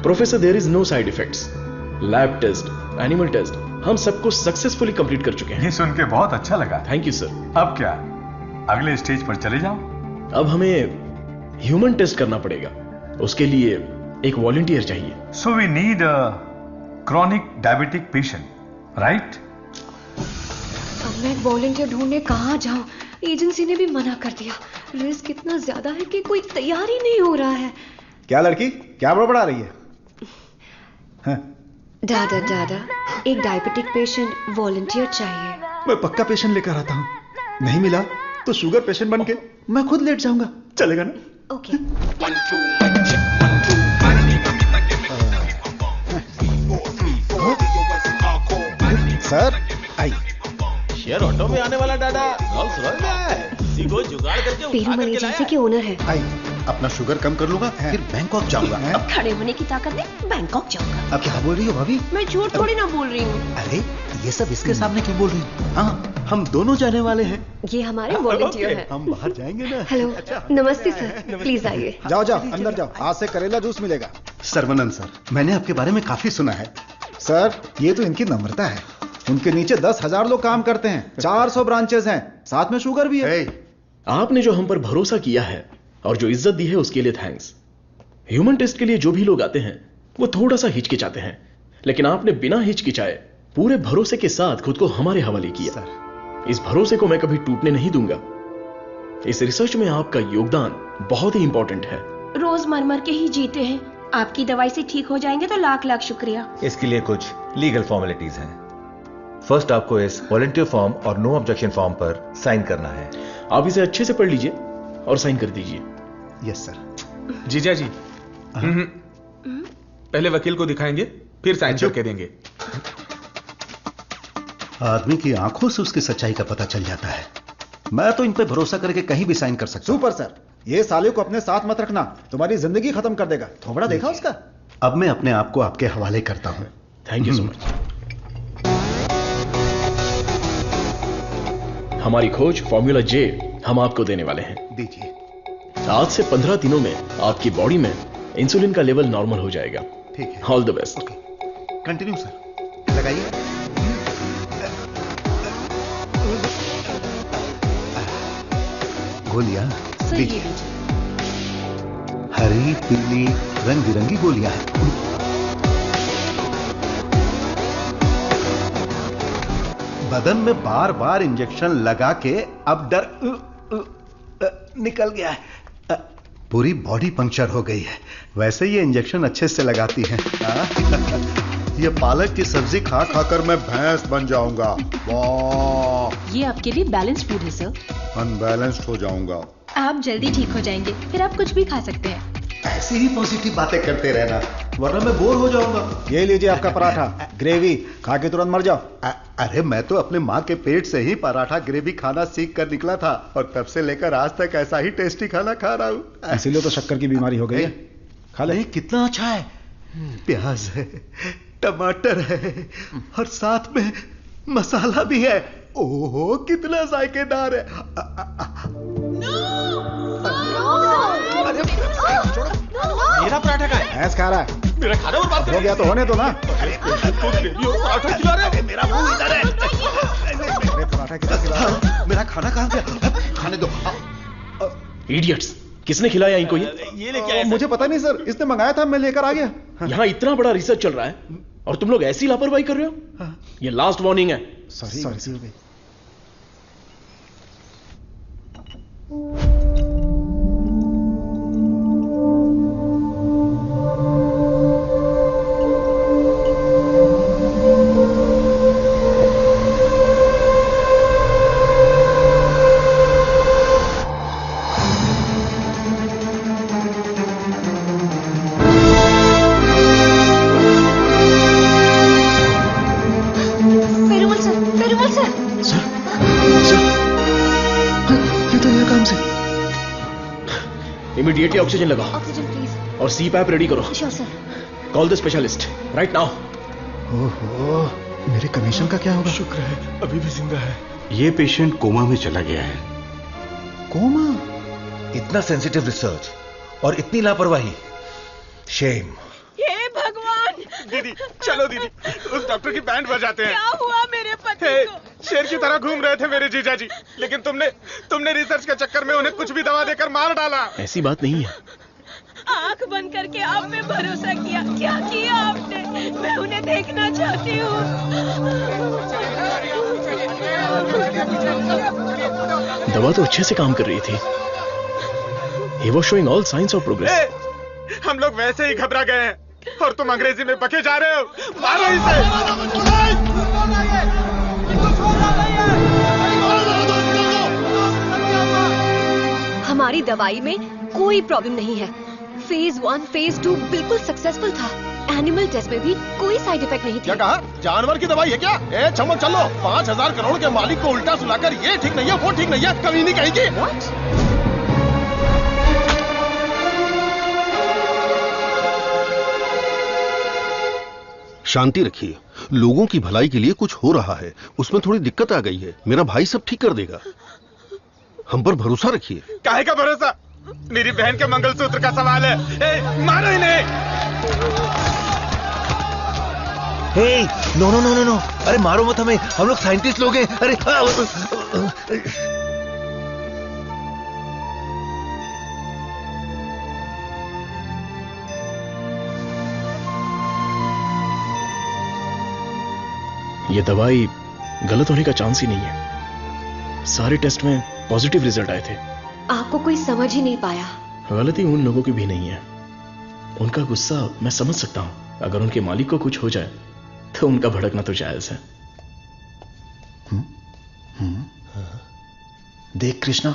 Professor, there is no side effects. Lab test, animal test, हम सबको सक्सेसफुली कंप्लीट कर चुके हैं। ये सुन के बहुत अच्छा लगा। Thank you sir. अब क्या, अगले स्टेज पर चले जाओ? अब हमें ह्यूमन टेस्ट करना पड़ेगा। उसके लिए एक वॉलंटियर चाहिए। So we need a chronic diabetic patient, right? अब मैं वॉलंटियर ढूंढने कहाँ जाऊं? एजेंसी ने भी मना कर दिया। रिस्क इतना ज्यादा है कि कोई तैयार ही नहीं हो रहा है। क्या लड़की, क्या बड़बड़ा रही है? हाँ। दादा दादा, एक डायबिटिक पेशेंट वॉलंटियर चाहिए। मैं पक्का पेशेंट लेकर आता हूँ। नहीं मिला तो शुगर पेशेंट बन के मैं खुद लेट जाऊंगा। चलेगा ना? Okay. Sir I. Share auto में आने वाला दादा रोल्स रॉयस में आया है। इसी को जुगाड़ करके पेरूमल एजेंसी के ओनर है। आई, अपना शुगर कम कर लूंगा, फिर बैंकॉक जाऊंगा। खड़े होने की ताकत है, बैंकॉक जाऊंगा। अब क्या बोल रही हो भाभी? मैं झूठ थोड़ी ना बोल रही हूँ। अरे ये सब इसके सामने क्यों बोल रही हो? हाँ, हम दोनों जाने वाले हैं। ये हमारे वॉलंटियर हैं। हम बाहर जाएंगे ना। हेलो, नमस्ते सर, प्लीज आइए। जाओ जाओ, अंदर जाओ। आज से करेला जूस मिलेगा। सर्वनंद सर, मैंने आपके बारे में काफी सुना है। सर, ये तो इनकी नम्रता है। उनके नीचे 10,000 लोग काम करते हैं, 400 ब्रांचेस हैं, साथ में शुगर भी है। आपने जो हम पर भरोसा किया है और जो इज्जत दी है उसके लिए थैंक्स। ह्यूमन टेस्ट के लिए जो भी लोग आते हैं वो थोड़ा सा हिचकिचाते हैं, लेकिन आपने बिना हिचकिचाए पूरे भरोसे के साथ खुद को हमारे हवाले किया। इस भरोसे को मैं कभी टूटने नहीं दूंगा। इस रिसर्च में आपका योगदान बहुत ही इंपॉर्टेंट है। रोज मर मर के ही जीते हैं। आपकी दवाई से ठीक हो जाएंगे तो लाख लाख शुक्रिया। इसके लिए कुछ लीगल फॉर्मेलिटीज हैं। फर्स्ट आपको इस वॉलंटियर फॉर्म और नो ऑब्जेक्शन फॉर्म पर साइन करना है। आप इसे अच्छे से पढ़ लीजिए और साइन कर दीजिए। Yes sir. जीजा जी, पहले वकील को दिखाएंगे, फिर साइन करके देंगे। आदमी की आंखों से उसकी सच्चाई का पता चल जाता है। मैं तो इन पे भरोसा करके कहीं भी साइन कर सकता हूं। सुपर सर, ये साले को अपने साथ मत रखना, तुम्हारी जिंदगी खत्म कर देगा। थोबड़ा देखा उसका? अब मैं अपने आप को आपके हवाले करता हूं। Thank you so much. हमारी खोज फॉर्मूला जे हम आपको देने वाले हैं। दीजिए। आज से 15 दिनों में आपकी बॉडी में इंसुलिन का लेवल नॉर्मल हो जाएगा। ठीक है। All the best. Continue sir, लगाइए। गोलियां दीजिए। हरी पीली रंग बिरंगी गोलियां हैं। बदन में बार बार इंजेक्शन लगा के अब डर निकल गया है। पूरी बॉडी पंक्चर हो गई है। वैसे ये इंजेक्शन अच्छे से लगाती हैं। ये पालक की सब्जी खा खाकर मैं भैंस बन जाऊंगा। वाह, ये आपके लिए बैलेंस फूड है सर। अनबैलेंस्ड हो जाऊंगा। आप जल्दी ठीक हो जाएंगे, फिर आप कुछ भी खा सकते हैं। ऐसी ही पॉजिटिव बातें करते रहना, वरना मैं बोर हो जाऊंगा। ये लीजिए आपका पराठा, ग्रेवी खा के तुरंत मर जाओ। अरे मैं तो अपने माँ के पेट से ही पराठा ग्रेवी खाना सीख कर निकला था, और तब से लेकर आज तक ऐसा ही टेस्टी खाना खा रहा हूँ। इसीलिए तो शक्कर की बीमारी हो गई है। खा ले। कितना अच्छा है। प्याज है, टमाटर है, और साथ में मसाला भी है। ओहो कितना जायकेदार है। मेरा पराठा का है। भैंस खा रहा है। मेरा खाना बर्बाद हो गया तो होने दो ना। पराठा खिला रहे। मेरा मुंह इधर है। पराठा किधर खिला रहा है? मेरा खाना कहाँ गया? खाने दो। इडियट्स, किसने खिलाया इनको ये लेके आए? मुझे पता नहीं सर, इसने मंगाया था, मैं लेकर आ गया। यहाँ इतना बड़ा रिसर्च चल रहा है और तुम लोग ऐसी लापरवाही कर रहे हो। ये लास्ट वार्निंग है। सॉरी। इमीडिएटली ऑक्सीजन लगाओ। Oxygen please. और CPAP रेडी करो। Sure sir. Call the specialist right now. ओहो, मेरे कमीशन का क्या होगा? शुक्र है अभी भी जिंदा है। ये पेशेंट कोमा में चला गया है। कोमा? इतना सेंसिटिव रिसर्च और इतनी लापरवाही। शेम। हे भगवान। दीदी चलो दीदी, उस डॉक्टर की बैंड बजाते हैं। क्या हुआ मेरे पति को? शेर की तरह घूम रहे थे मेरे जीजा जी, लेकिन तुमने रिसर्च के चक्कर में उन्हें कुछ भी दवा देकर मार डाला। ऐसी बात नहीं है। आंख बंद करके आप पे भरोसा किया। क्या किया आपने? मैं उन्हें देखना चाहती हूँ। दवा तो अच्छे से काम कर रही थी। He was showing all signs of progress. हम लोग वैसे ही घबरा गए हैं और तुम अंग्रेजी में बके जा रहे हो। मारो इसे। हमारी दवाई में कोई प्रॉब्लम नहीं है। फेज 1, फेज 2 बिल्कुल सक्सेसफुल था। एनिमल टेस्ट में भी कोई साइड इफेक्ट नहीं थी। क्या कहा? जानवर की दवाई है क्या? चमक चलो, 5000 करोड़ के मालिक को उल्टा सुलाकर ये ठीक नहीं है, वो ठीक नहीं है, कभी नहीं कहेगी। शांति रखिए, लोगों की भलाई के लिए कुछ हो रहा है, उसमें थोड़ी दिक्कत आ गई है, मेरा भाई सब ठीक कर देगा, हम पर भरोसा रखिए। काहे का भरोसा? मेरी बहन के मंगलसूत्र का सवाल है। मारो इन्हें। नो। अरे मारो मत हमें, हम लोग साइंटिस्ट लोग हैं। अरे ये दवाई गलत होने का चांस ही नहीं है। सारे टेस्ट में पॉजिटिव रिजल्ट आए थे। आपको कोई समझ ही नहीं पाया। गलती उन लोगों की भी नहीं है। उनका गुस्सा मैं समझ सकता हूं। अगर उनके मालिक को कुछ हो जाए तो उनका भड़कना तो जायज है। देख कृष्णा,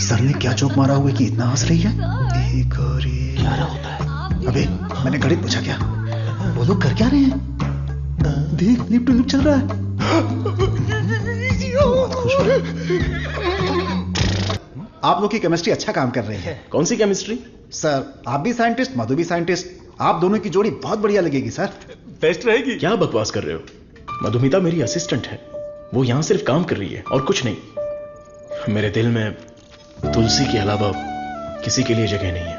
सर ने क्या जोक मारा हुआ कि इतना हंस रही है? एक और क्या होता है? अबे मैंने गणित पूछा क्या? वो लोग कर क्या रहे हैं? देख लिप टू लिप चल रहा है। बहुत खुश हो रहे। आप लोग की केमिस्ट्री अच्छा काम कर रही है। कौन सी केमिस्ट्री? सर आप भी साइंटिस्ट, मधु भी साइंटिस्ट, आप दोनों की जोड़ी बहुत बढ़िया लगेगी सर। बेस्ट रहेगी। क्या बकवास कर रहे हो? मधुमिता मेरी असिस्टेंट है। वो यहां सिर्फ काम कर रही है और कुछ नहीं। मेरे दिल में तुलसी के अलावा किसी के लिए जगह नहीं है।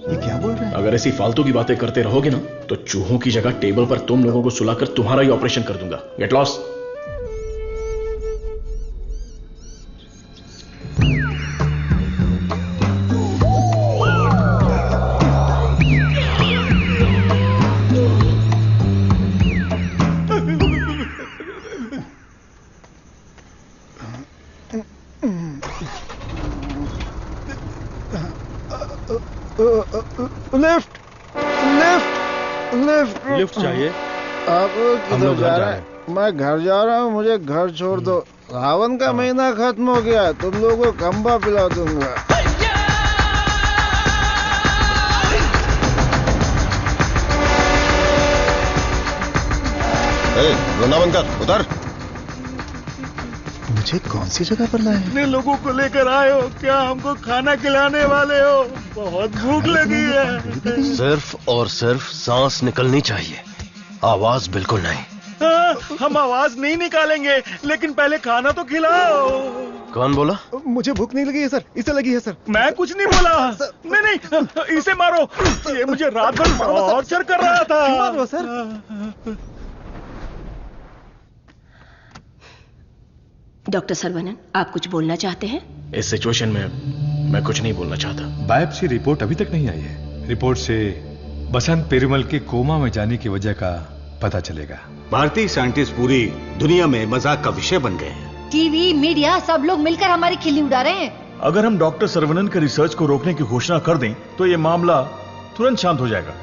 ये क्या बोल रहे हैं? अगर ऐसी फालतू की बातें करते रहोगे ना तो चूहों की जगह टेबल पर तुम लोगों को सुलाकर तुम्हारा ही ऑपरेशन कर दूंगा। Get lost. Lift lift lift lift चाहिए? आप किधर जा रहे हैं? मैं घर जा रहा हूँ, मुझे घर छोड़ दो। सावन का महीना खत्म हो गया, तुम लोगों को खंबा पिला दूंगा। रोना बंद कर, उधर। मुझे कौन सी जगह पर लाए? इतने लोगों को लेकर आए हो, क्या हमको खाना खिलाने वाले हो? बहुत भूख लगी है। सिर्फ और सिर्फ सांस निकलनी चाहिए, आवाज बिल्कुल नहीं। हम आवाज नहीं निकालेंगे, लेकिन पहले खाना तो खिलाओ। कौन बोला? मुझे भूख नहीं लगी है सर, इसे लगी है सर। मैं कुछ नहीं बोला। नहीं, इसे मारो। ये मुझे रात भर टॉर्चर कर रहा था। मारो सर। डॉक्टर सर्वनन, आप कुछ बोलना चाहते हैं? इस सिचुएशन में मैं कुछ नहीं बोलना चाहता। बायोप्सी रिपोर्ट अभी तक नहीं आई है। रिपोर्ट से बसंत पेरुमल के कोमा में जाने की वजह का पता चलेगा। भारतीय साइंटिस्ट पूरी दुनिया में मजाक का विषय बन गए हैं। टीवी, मीडिया सब लोग मिलकर हमारी खिल्ली उड़ा रहे हैं। अगर हम डॉक्टर सर्वनन के रिसर्च को रोकने की घोषणा कर दें तो ये मामला तुरंत शांत हो जाएगा।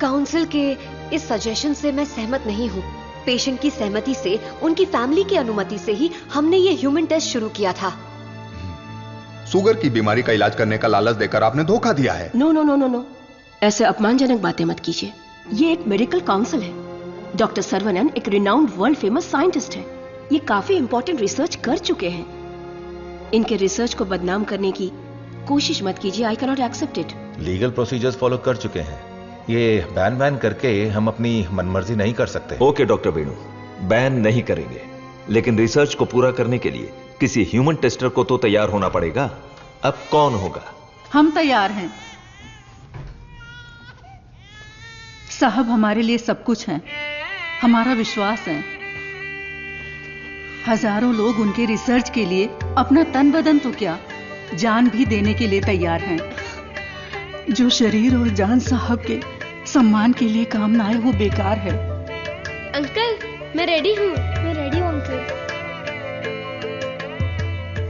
काउंसिल के इस सजेशन से मैं सहमत नहीं हूँ। पेशेंट की सहमति से, उनकी फैमिली की अनुमति से ही हमने ये ह्यूमन टेस्ट शुरू किया था। शुगर की बीमारी का इलाज करने का लालच देकर आपने धोखा दिया है। No no no no no, ऐसे अपमानजनक बातें मत कीजिए। ये एक मेडिकल काउंसिल है। डॉक्टर सर्वनन एक रिनाउंड वर्ल्ड फेमस साइंटिस्ट है। ये काफी इंपॉर्टेंट रिसर्च कर चुके हैं। इनके रिसर्च को बदनाम करने की कोशिश मत कीजिए। I can not accept it. Legal procedures follow कर चुके हैं। ये बैन करके हम अपनी मनमर्जी नहीं कर सकते। ओके डॉक्टर वेणु, बैन नहीं करेंगे, लेकिन रिसर्च को पूरा करने के लिए किसी ह्यूमन टेस्टर को तो तैयार होना पड़ेगा। अब कौन होगा? हम तैयार हैं साहब, हमारे लिए सब कुछ है, हमारा विश्वास है। हजारों लोग उनके रिसर्च के लिए अपना तन बदन तो क्या, जान भी देने के लिए तैयार हैं। जो शरीर और जान साहब के सम्मान के लिए काम ना आए वो बेकार है। अंकल, मैं रेडी हूँ। मैं रेडी हूँ अंकल।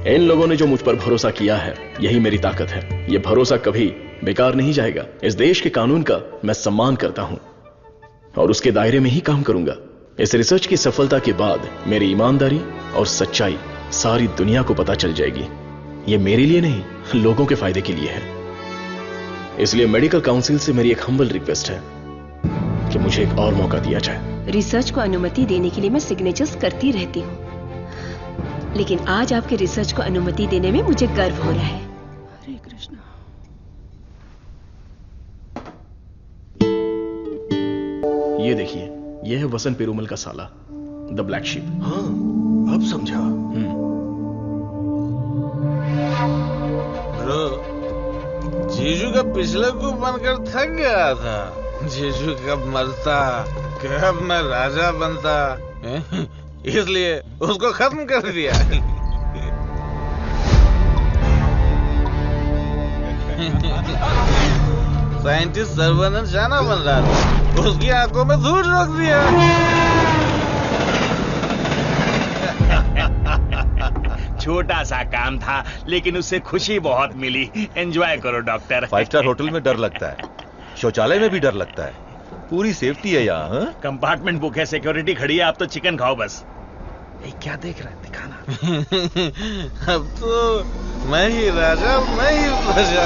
इन लोगों ने जो मुझ पर भरोसा किया है, यही मेरी ताकत है। ये भरोसा कभी बेकार नहीं जाएगा। इस देश के कानून का मैं सम्मान करता हूं और उसके दायरे में ही काम करूंगा। इस रिसर्च की सफलता के बाद मेरी ईमानदारी और सच्चाई सारी दुनिया को पता चल जाएगी। ये मेरे लिए नहीं, लोगों के फायदे के लिए है। इसलिए मेडिकल काउंसिल से मेरी एक हम्बल रिक्वेस्ट है कि मुझे एक और मौका दिया जाए। रिसर्च को अनुमति देने के लिए मैं सिग्नेचर्स करती रहती हूँ, लेकिन आज आपके रिसर्च को अनुमति देने में मुझे गर्व हो रहा है। हरे कृष्णा। ये देखिए, ये है वसंत पेरुमल का साला, द ब्लैक शीप। हाँ, अब समझा। जीजू का पिछले को बनकर थक गया था। जीजू कब मरता, कब मैं राजा बनता, इसलिए उसको खत्म कर दिया। साइंटिस्ट सर्वनन शाना बन रहा था, उसकी आंखों में धूल रख दिया। छोटा सा काम था, लेकिन उससे खुशी बहुत मिली। एंजॉय करो डॉक्टर। 5 स्टार होटल में डर लगता है, शौचालय में भी डर लगता है। पूरी सेफ्टी है यहाँ। कंपार्टमेंट बुक है, सिक्योरिटी खड़ी है। आप तो चिकन खाओ बस। क्या देख रहा है, दिखाना। अब तो मैं ही राजा, मैं ही प्रजा।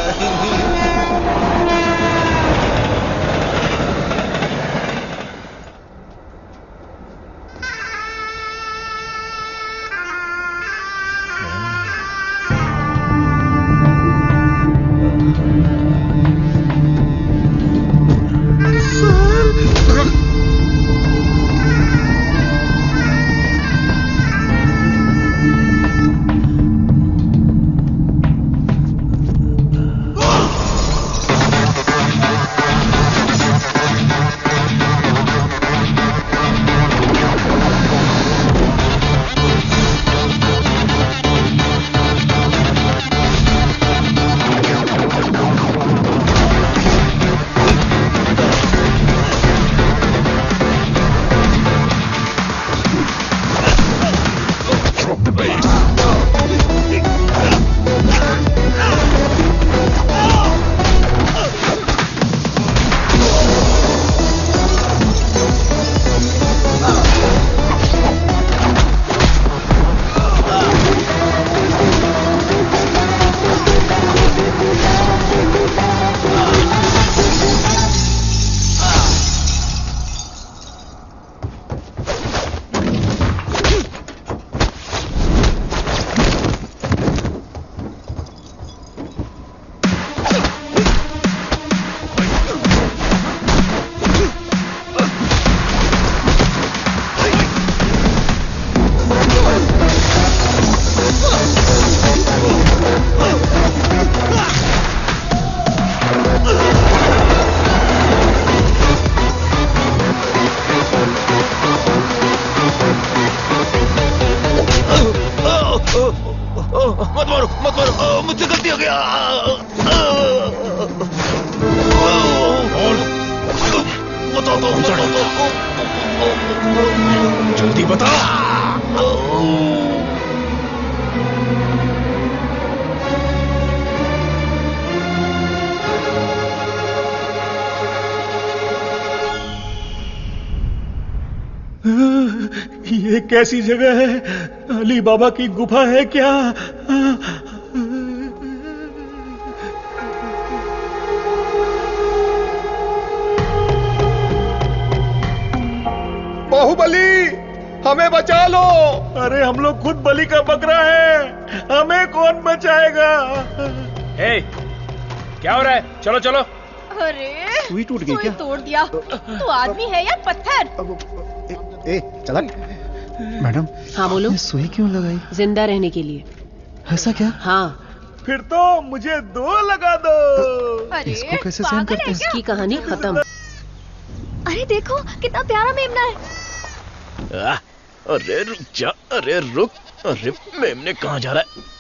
बता। ये कैसी जगह है? अली बाबा की गुफा है क्या? बाहुबली, हमें बचा लो। अरे हम लोग खुद बलि का बकरा है, हमें कौन बचाएगा? क्या हो रहा है? चलो चलो। सुई अरे टूट गई क्या? तोड़ दिया। तू आदमी है या पत्थर? ए चला। मैडम। हाँ बोलो। सुई क्यों लगाई? जिंदा रहने के लिए। ऐसा क्या? हाँ। फिर तो मुझे 2 लगा दो। अरे इसको कैसे सहन करते हैं? इसकी कहानी खत्म। अरे देखो कितना प्यारा मेमना है। अरे रुक जा, अरे रुक। अरे मेमने कहाँ जा रहा है?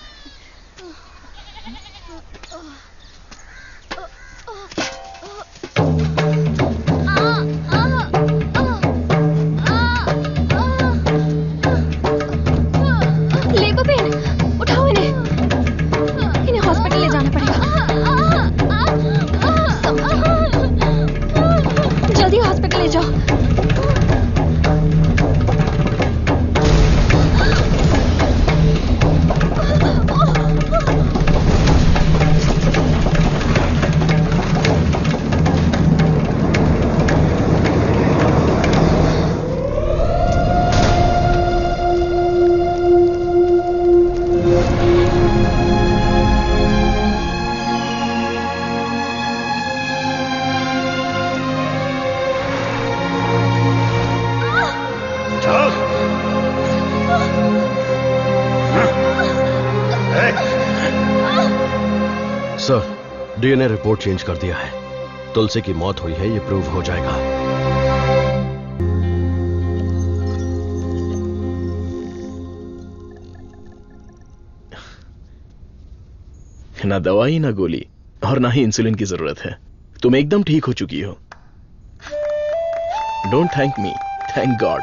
सर, डीएनए रिपोर्ट चेंज कर दिया है। तुलसी की मौत हुई है, ये प्रूव हो जाएगा। ना दवाई ना गोली और ना ही इंसुलिन की जरूरत है। तुम एकदम ठीक हो चुकी हो। Don't thank me, thank God.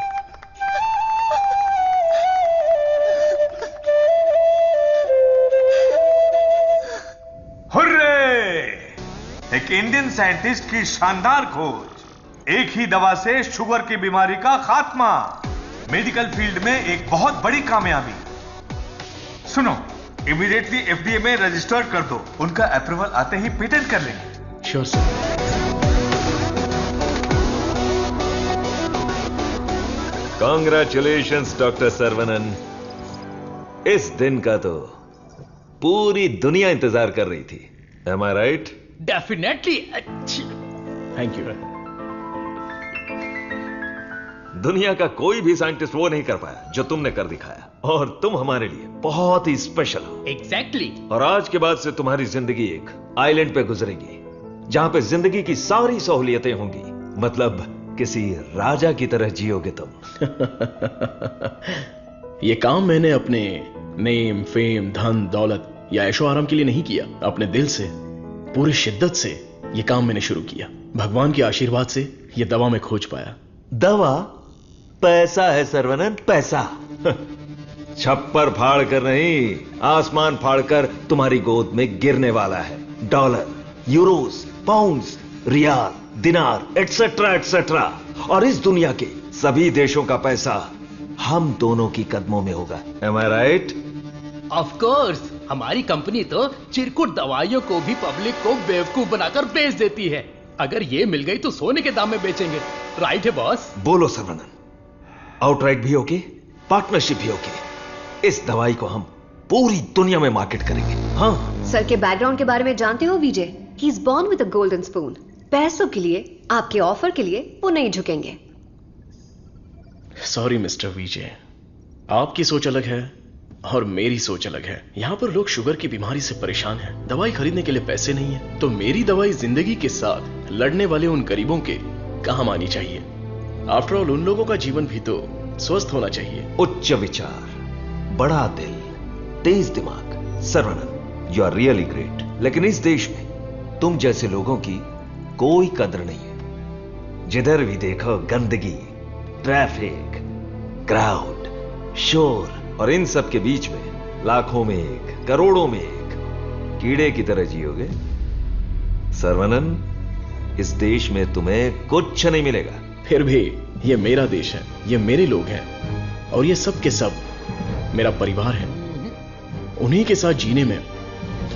Hurray! एक इंडियन साइंटिस्ट की शानदार खोज, एक ही दवा से शुगर की बीमारी का खात्मा। मेडिकल फील्ड में एक बहुत बड़ी कामयाबी। सुनो, इमीडिएटली एफडीए में रजिस्टर कर दो। उनका अप्रूवल आते ही पेटेंट कर लेंगे। Sure sir. Congratulations doctor Saravanan. इस दिन का तो पूरी दुनिया इंतजार कर रही थी। Am I right? Definitely. Thank you. दुनिया का कोई भी साइंटिस्ट वो नहीं कर पाया जो तुमने कर दिखाया, और तुम हमारे लिए बहुत ही स्पेशल हो। एग्जैक्टली। और आज के बाद से तुम्हारी जिंदगी एक आइलैंड पे गुजरेगी, जहां पे जिंदगी की सारी सहूलियतें होंगी। मतलब किसी राजा की तरह जियोगे तुम। ये काम मैंने अपने नेम, फेम, धन, दौलत या ऐशो आराम के लिए नहीं किया। अपने दिल से, पूरी शिद्दत से ये काम मैंने शुरू किया। भगवान के आशीर्वाद से ये दवा में खोज पाया। दवा? पैसा है सर्वनन, पैसा। छप्पर फाड़ कर नहीं, आसमान फाड़ कर तुम्हारी गोद में गिरने वाला है। डॉलर, यूरोस, पाउंड्स, रियाल, दिनार, एटसेट्रा एटसेट्रा। और इस दुनिया के सभी देशों का पैसा हम दोनों की कदमों में होगा। Am I right? Of course. हमारी कंपनी तो चिरकुट दवाइयों को भी पब्लिक को बेवकूफ बनाकर बेच देती है। अगर ये मिल गई तो सोने के दाम में बेचेंगे। राइट है बॉस? बोलो सर्वनन, आउटराइट भी होगी, पार्टनरशिप भी होगी। इस दवाई को हम पूरी दुनिया में मार्केट करेंगे। हाँ। सर के बैकग्राउंड के बारे में जानते हो Vijay? He is born with a golden spoon. पैसों के लिए, आपके ऑफर के लिए वो नहीं झुकेंगे। सॉरी मिस्टर विजय, आपकी सोच अलग है और मेरी सोच अलग है। यहां पर लोग शुगर की बीमारी से परेशान हैं, दवाई खरीदने के लिए पैसे नहीं है। तो मेरी दवाई जिंदगी के साथ लड़ने वाले उन गरीबों के काम आनी चाहिए। आफ्टर ऑल उन लोगों का जीवन भी तो स्वस्थ होना चाहिए। उच्च विचार, बड़ा दिल, तेज दिमाग। Saravanan, you are really great. लेकिन इस देश में तुम जैसे लोगों की कोई कदर नहीं है। जिधर भी देखो गंदगी, ट्रैफिक, क्राउड, शोर, और इन सब के बीच में लाखों में एक, करोड़ों में एक कीड़े की तरह जियोगे। सर्वनन, इस देश में तुम्हें कुछ नहीं मिलेगा। फिर भी ये मेरा देश है, ये मेरे लोग हैं, और ये सब के सब मेरा परिवार है। उन्हीं के साथ जीने में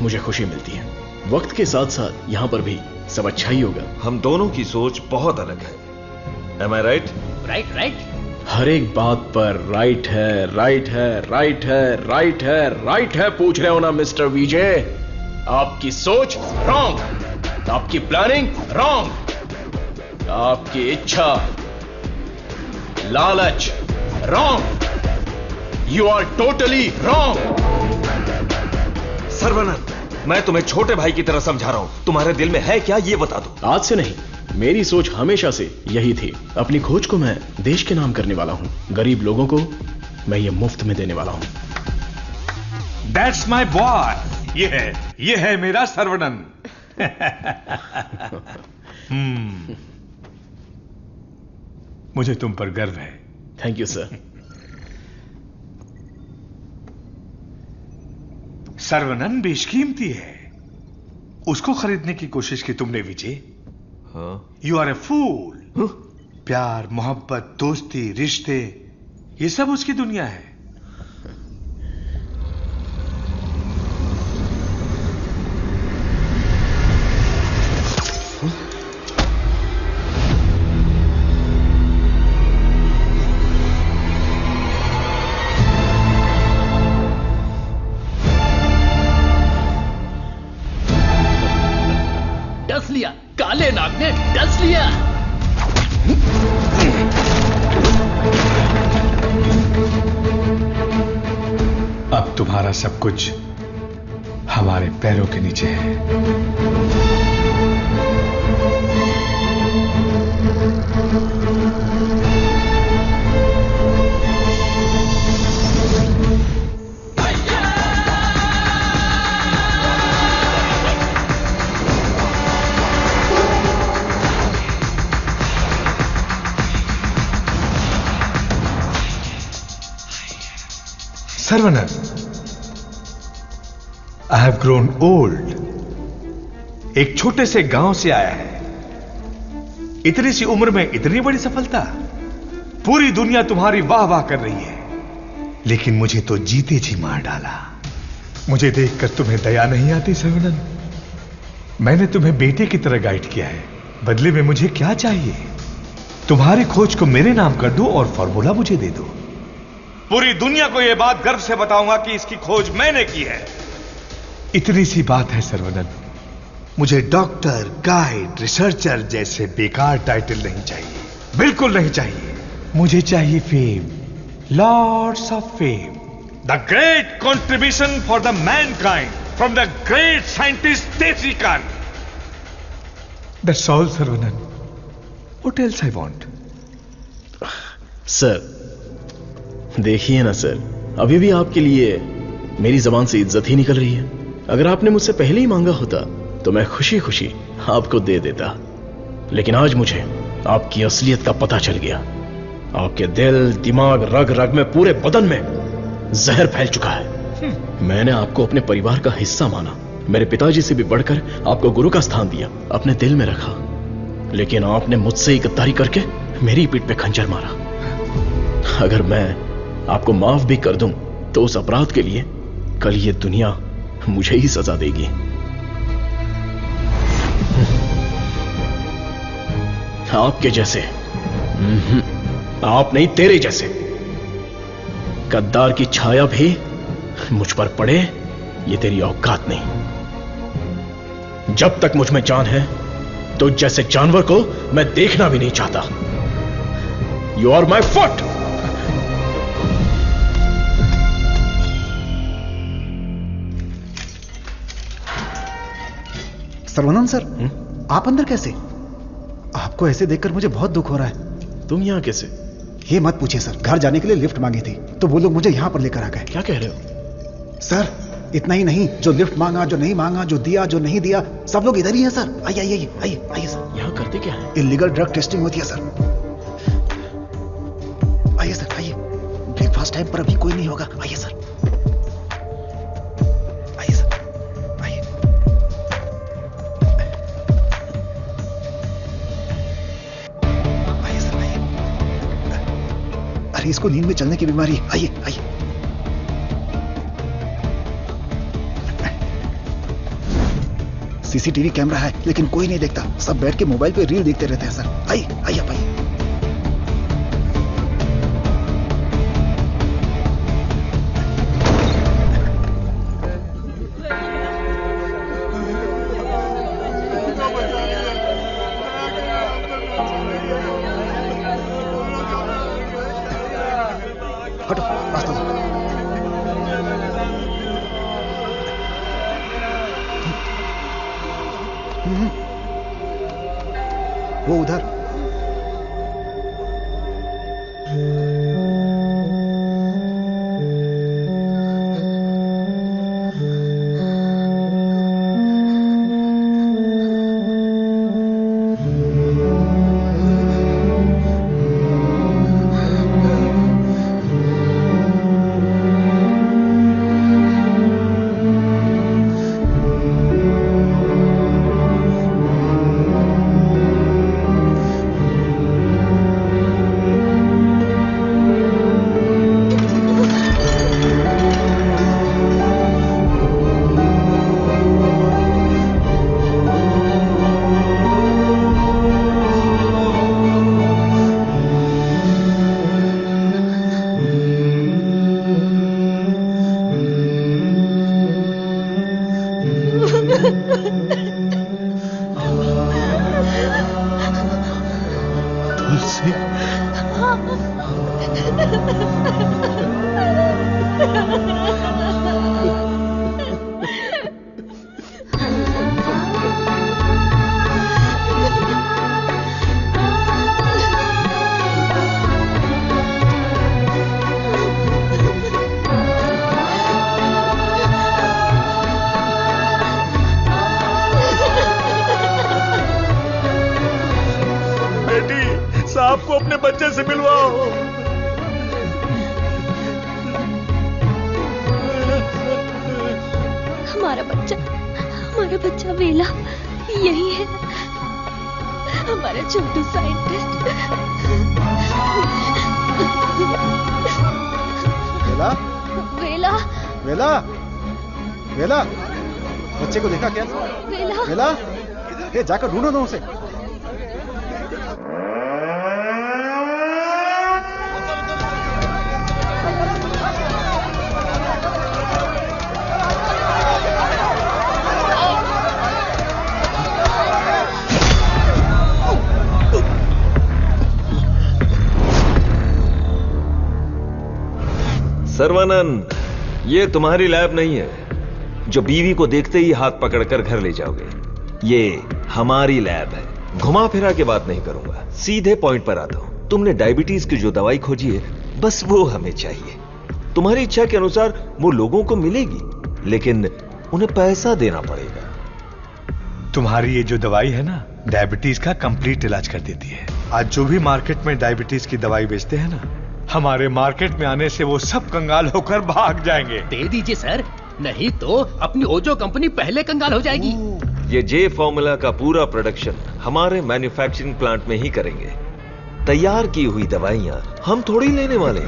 मुझे खुशी मिलती है। वक्त के साथ साथ यहां पर भी सब अच्छा ही होगा। हम दोनों की सोच बहुत अलग है। Am I right? Right right. हर एक बात पर राइट है, राइट है, राइट है, राइट है, राइट है पूछ रहे हो ना मिस्टर विजय? आपकी सोच रॉन्ग, आपकी प्लानिंग रॉन्ग, आपकी इच्छा, लालच wrong, you are totally wrong. Saravanan, मैं तुम्हें छोटे भाई की तरह समझा रहा हूं। तुम्हारे दिल में है क्या, ये बता दो। आज से नहीं, मेरी सोच हमेशा से यही थी। अपनी खोज को मैं देश के नाम करने वाला हूं, गरीब लोगों को मैं ये मुफ्त में देने वाला हूं। That's my boy। ये है मेरा सर्वनन। मुझे तुम पर गर्व है। Thank you sir. सर्वनन बेशकीमती है, उसको खरीदने की कोशिश की तुमने विजय। यू आर ए फूल। प्यार, मोहब्बत, दोस्ती, रिश्ते, ये सब उसकी दुनिया है। डस लिया, काले नाग ने डस लिया। अब तुम्हारा सब कुछ हमारे पैरों के नीचे है। Saravanan, I have grown old. एक छोटे से गांव से आया है, इतनी सी उम्र में इतनी बड़ी सफलता। पूरी दुनिया तुम्हारी वाह वाह कर रही है, लेकिन मुझे तो जीते जी मार डाला। मुझे देखकर तुम्हें दया नहीं आती सर्वनन? मैंने तुम्हें बेटे की तरह गाइड किया है, बदले में मुझे क्या चाहिए? तुम्हारी खोज को मेरे नाम कर दो और फॉर्मूला मुझे दे दो। पूरी दुनिया को यह बात गर्व से बताऊंगा कि इसकी खोज मैंने की है। इतनी सी बात है सर्वनन। मुझे डॉक्टर, गाइड, रिसर्चर जैसे बेकार टाइटल नहीं चाहिए, बिल्कुल नहीं चाहिए। मुझे चाहिए fame, lords of fame, the great contribution for the mankind from the great scientist देसी कान। That's all Saravanan. What else I want? Sir देखिए ना सर, अभी भी आपके लिए मेरी जबान से इज्जत ही निकल रही है। अगर आपने मुझसे पहले ही मांगा होता तो मैं खुशी खुशी आपको दे देता, लेकिन आज मुझे आपकी असलियत का पता चल गया। आपके दिल, दिमाग, रग रग में, पूरे बदन में जहर फैल चुका है। मैंने आपको अपने परिवार का हिस्सा माना, मेरे पिताजी से भी बढ़कर आपको गुरु का स्थान दिया, अपने दिल में रखा, लेकिन आपने मुझसे ही गद्दारी करके मेरी पीठ पे खंजर मारा। अगर मैं आपको माफ भी कर दूं तो उस अपराध के लिए कल ये दुनिया मुझे ही सजा देगी। आपके जैसे, आप नहीं, तेरे जैसे गद्दार की छाया भी मुझ पर पड़े, ये तेरी औकात नहीं। जब तक मुझ में जान है तो जैसे जानवर को मैं देखना भी नहीं चाहता। You are my foot. Saravanan sir, आप अंदर कैसे? आपको ऐसे देखकर मुझे बहुत दुख हो रहा है। तुम यहां कैसे? ये मत पूछिए सर, घर जाने के लिए लिफ्ट मांगी थी तो वो लोग मुझे यहां पर लेकर आ गए। क्या कह रहे हो? सर इतना ही नहीं, जो लिफ्ट मांगा, जो नहीं मांगा, जो दिया, जो नहीं दिया, सब लोग इधर ही हैं सर। आइए आइए आइए आइए सर। यहां करते क्या है? इलीगल ड्रग टेस्टिंग होती है सर। आइए सर आइए। लास्ट टाइम पर अभी कोई नहीं होगा। आइए सर, आइए सर, आइए। आइए सर, आइए। अरे इसको नींद में चलने की बीमारी है। आइए आइए। सीसीटीवी कैमरा है लेकिन कोई नहीं देखता, सब बैठ के मोबाइल पे रील देखते रहते हैं सर। आइए आइए आप आइए। हटो, रास्ता दो। वो उधर। आपको अपने बच्चे से मिलवाओ। हमारा बच्चा वेला यही है, हमारा छोटू साइंटिस्ट। वेला, वेला, वेला, वेला, बच्चे को देखा क्या? वेला, वेला, ये जाकर ढूंढो ना उसे। सर्वानंद, ये तुम्हारी लैब नहीं है जो बीवी को देखते ही हाथ पकड़कर घर ले जाओगे। ये हमारी लैब है। घुमा फिरा के बात नहीं करूंगा, सीधे पॉइंट पर आता हूं। तुमने डायबिटीज की जो दवाई खोजी है, बस वो हमें चाहिए। तुम्हारी इच्छा के अनुसार वो लोगों को मिलेगी, लेकिन उन्हें पैसा देना पड़ेगा। तुम्हारी ये जो दवाई है ना, डायबिटीज का कंप्लीट इलाज कर देती है। आज जो भी मार्केट में डायबिटीज की दवाई बेचते हैं ना, हमारे मार्केट में आने से वो सब कंगाल होकर भाग जाएंगे। दे दीजिए सर, नहीं तो अपनी ओजो कंपनी पहले कंगाल हो जाएगी। ये जे फॉर्मूला का पूरा प्रोडक्शन हमारे मैन्युफैक्चरिंग प्लांट में ही करेंगे। तैयार की हुई दवाइयां हम थोड़ी लेने वाले।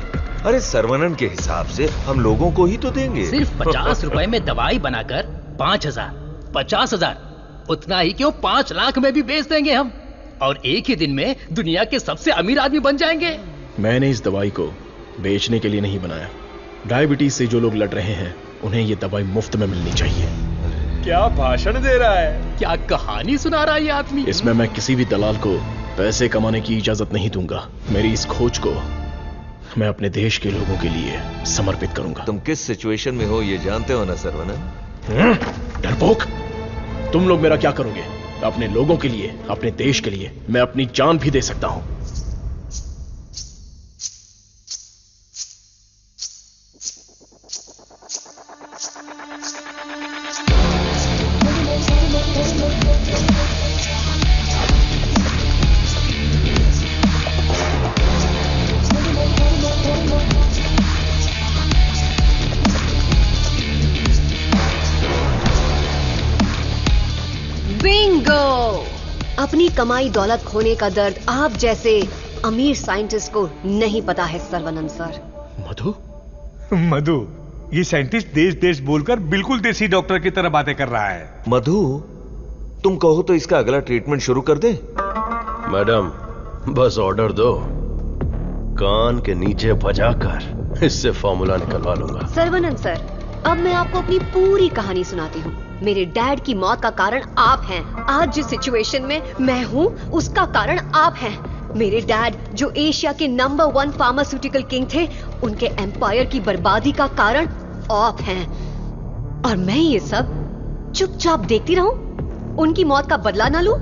अरे सर्वनन के हिसाब से हम लोगों को ही तो देंगे। सिर्फ 50 रुपए में दवाई बनाकर 5000, 50,000, उतना ही क्यों 5 लाख में भी बेच देंगे हम, और एक ही दिन में दुनिया के सबसे अमीर आदमी बन जाएंगे। मैंने इस दवाई को बेचने के लिए नहीं बनाया। डायबिटीज से जो लोग लड़ रहे हैं, उन्हें ये दवाई मुफ्त में मिलनी चाहिए। क्या भाषण दे रहा है, क्या कहानी सुना रहा है ये आदमी। इसमें मैं किसी भी दलाल को पैसे कमाने की इजाजत नहीं दूंगा। मेरी इस खोज को मैं अपने देश के लोगों के लिए समर्पित करूंगा। तुम किस सिचुएशन में हो ये जानते हो ना सर्वनन? डरपोक, तुम लोग मेरा क्या करोगे? अपने लोगों के लिए, अपने देश के लिए मैं अपनी जान भी दे सकता हूं। अपनी कमाई दौलत खोने का दर्द आप जैसे अमीर साइंटिस्ट को नहीं पता है सर्वनंद सर। मधु, ये साइंटिस्ट देश देश बोलकर बिल्कुल देसी डॉक्टर की तरह बातें कर रहा है। मधु, तुम कहो तो इसका अगला ट्रीटमेंट शुरू कर दे। मैडम, बस ऑर्डर दो, कान के नीचे बजाकर इससे फॉर्मूला निकलवा लूंगा। सर्वनंद सर, अब मैं आपको अपनी पूरी कहानी सुनाती हूँ। मेरे डैड की मौत का कारण आप हैं। आज जिस सिचुएशन में मैं हूँ उसका कारण आप हैं। मेरे डैड जो एशिया के नंबर 1 फार्मास्यूटिकल किंग थे, उनके एम्पायर की बर्बादी का कारण आप हैं। और मैं ये सब चुपचाप देखती रहूं? उनकी मौत का बदला ना लूं?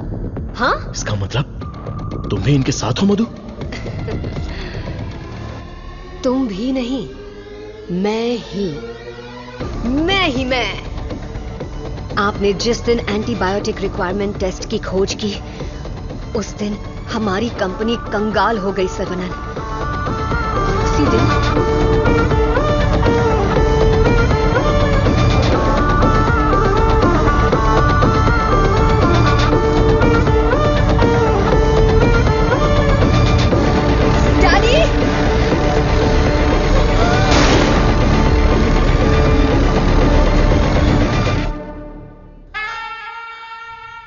हाँ? इसका मतलब तुम भी इनके साथ हो मधु? तुम भी नहीं, मैं ही मैं। आपने जिस दिन एंटीबायोटिक रिक्वायरमेंट टेस्ट की खोज की, उस दिन हमारी कंपनी कंगाल हो गई सर्वनंद। उसी दिन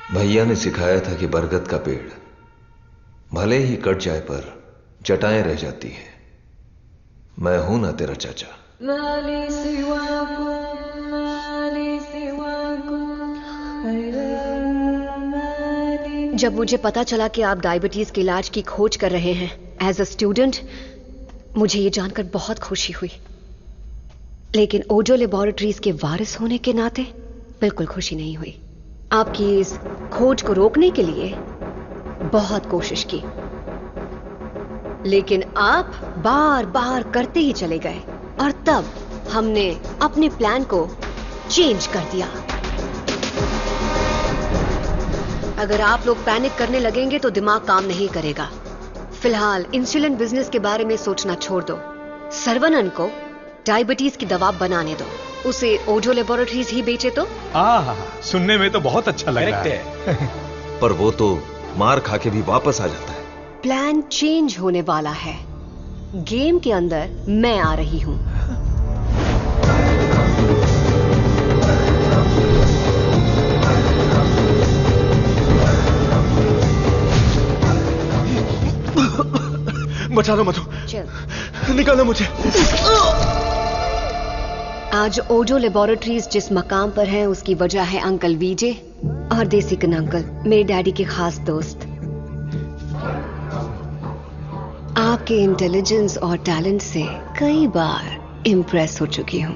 भैया ने सिखाया था कि बरगद का पेड़ भले ही कट जाए पर जटाएं रह जाती हैं। मैं हूं ना तेरा चाचा। जब मुझे पता चला कि आप डायबिटीज के इलाज की खोज कर रहे हैं एज अ स्टूडेंट, मुझे ये जानकर बहुत खुशी हुई। लेकिन ओजो लेबोरेटरीज के वारिस होने के नाते बिल्कुल खुशी नहीं हुई। आपकी इस खोज को रोकने के लिए बहुत कोशिश की, लेकिन आप बार बार करते ही चले गए और तब हमने अपने प्लान को चेंज कर दिया। अगर आप लोग पैनिक करने लगेंगे तो दिमाग काम नहीं करेगा। फिलहाल इंसुलिन बिजनेस के बारे में सोचना छोड़ दो। सर्वनंद को डायबिटीज की दवा बनाने दो, उसे ओजो लेबोरेटरीज ही बेचे तो। सुनने में तो बहुत अच्छा लग रहा है। पर वो तो मार खा के भी वापस आ जाता है। प्लान चेंज होने वाला है। गेम के अंदर मैं आ रही हूं। बचा लो मधु, निकालो मुझे। आज ओजो लेबोरेटरीज जिस मकाम पर है उसकी वजह है अंकल वीजे और देसिकन अंकल, मेरे डैडी के खास दोस्त। आपके इंटेलिजेंस और टैलेंट से कई बार इम्प्रेस हो चुकी हूं।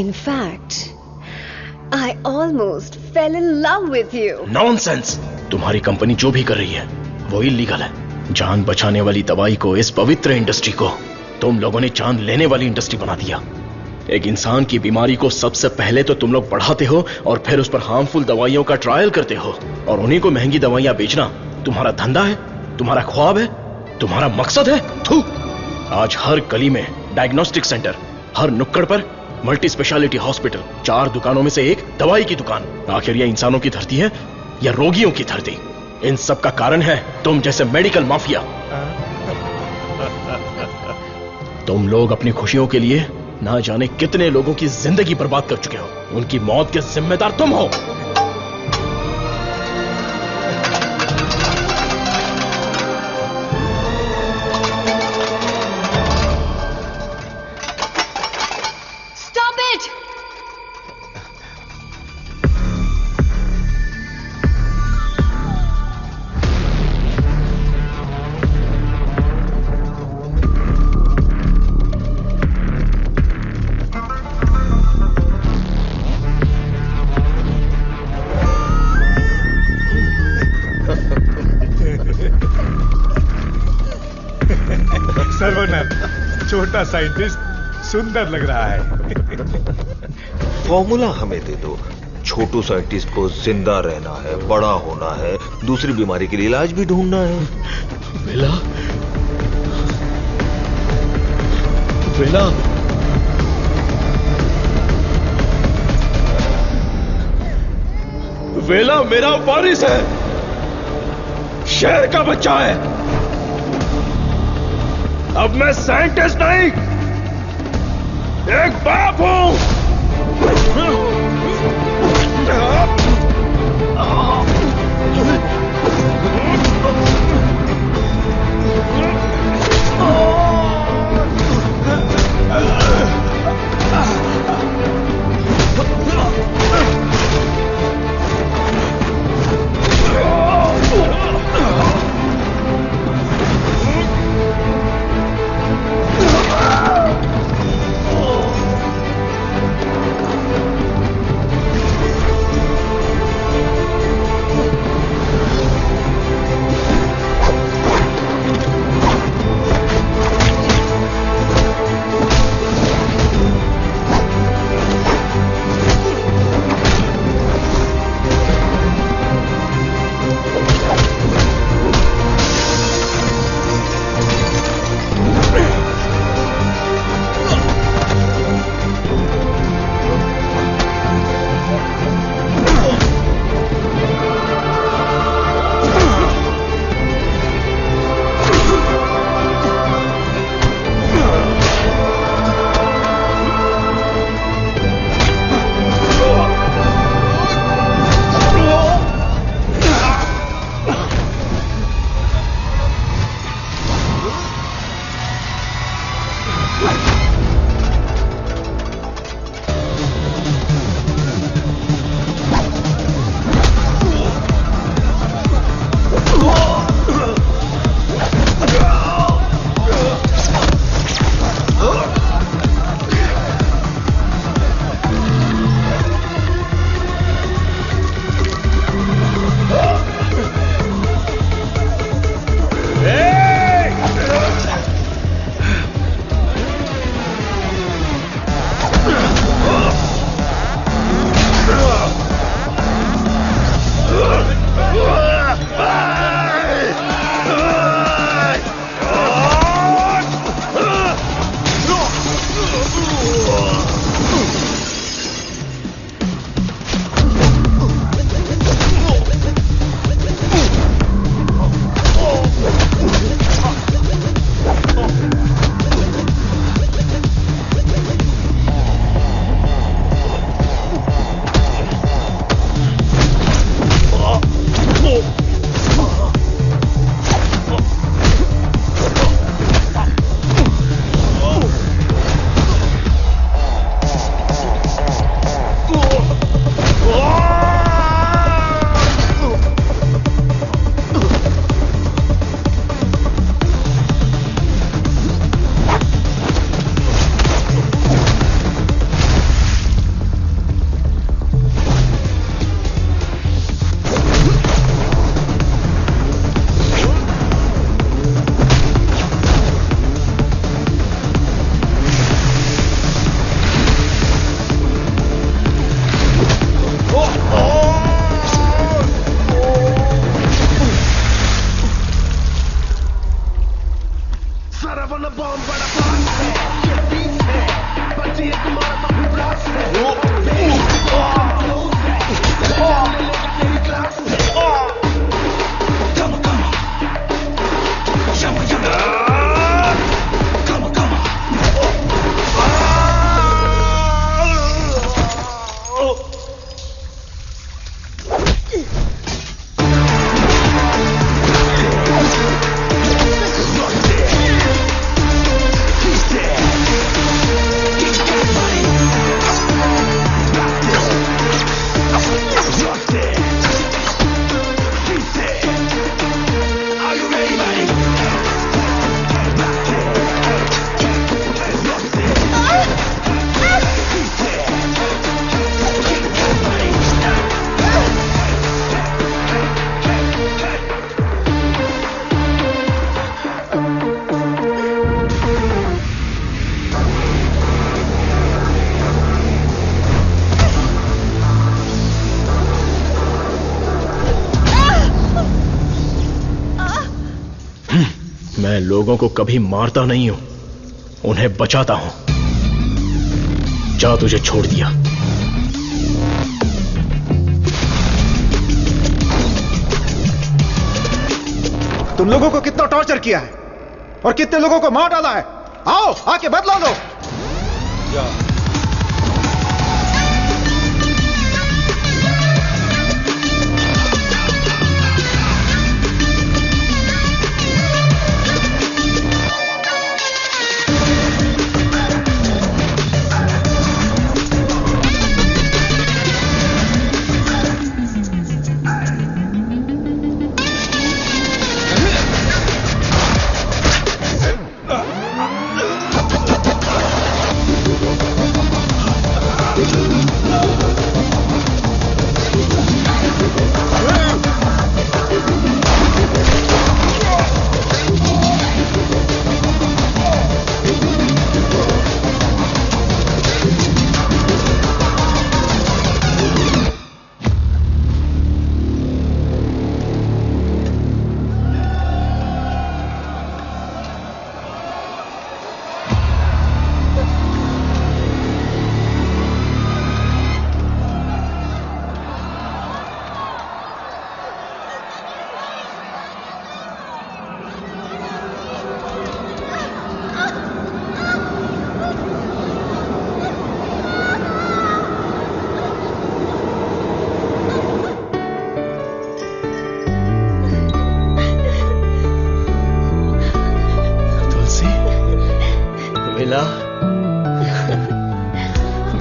In fact I almost fail in love with you. Nonsense! तुम्हारी कंपनी जो भी कर रही है वो इलीगल है। जान बचाने वाली दवाई को, इस पवित्र इंडस्ट्री को तुम लोगों ने जान लेने वाली इंडस्ट्री बना दिया। एक इंसान की बीमारी को सबसे पहले तो तुम लोग बढ़ाते हो और फिर उस पर हार्मफुल दवाइयों का ट्रायल करते हो, और उन्हीं को महंगी दवाइयां बेचना तुम्हारा धंधा है, तुम्हारा ख्वाब है, तुम्हारा मकसद है। थू! आज हर गली में डायग्नोस्टिक सेंटर, हर नुक्कड़ पर मल्टी स्पेशलिटी हॉस्पिटल, 4 दुकानों में से एक दवाई की दुकान। आखिर यह इंसानों की धरती है या रोगियों की धरती? इन सब का कारण है तुम जैसे मेडिकल माफिया। तुम लोग अपनी खुशियों के लिए ना जाने कितने लोगों की जिंदगी बर्बाद कर चुके हो। उनकी मौत के जिम्मेदार तुम हो। Stop it! सर्वनंद, छोटा साइंटिस्ट सुंदर लग रहा है। फॉर्मूला हमें दे दो। छोटू साइंटिस्ट को जिंदा रहना है, बड़ा होना है, दूसरी बीमारी के लिए इलाज भी ढूंढना है। वेला, वेला, वेला मेरा वारिस है। शेर का बच्चा है। अब मैं साइंटिस्ट नहीं, एक बाप हूं। मैं लोगों को कभी मारता नहीं हूं, उन्हें बचाता हूं। जा, तुझे छोड़ दिया। तुम लोगों को कितना टॉर्चर किया है और कितने लोगों को मार डाला है। आओ आके बदला लो।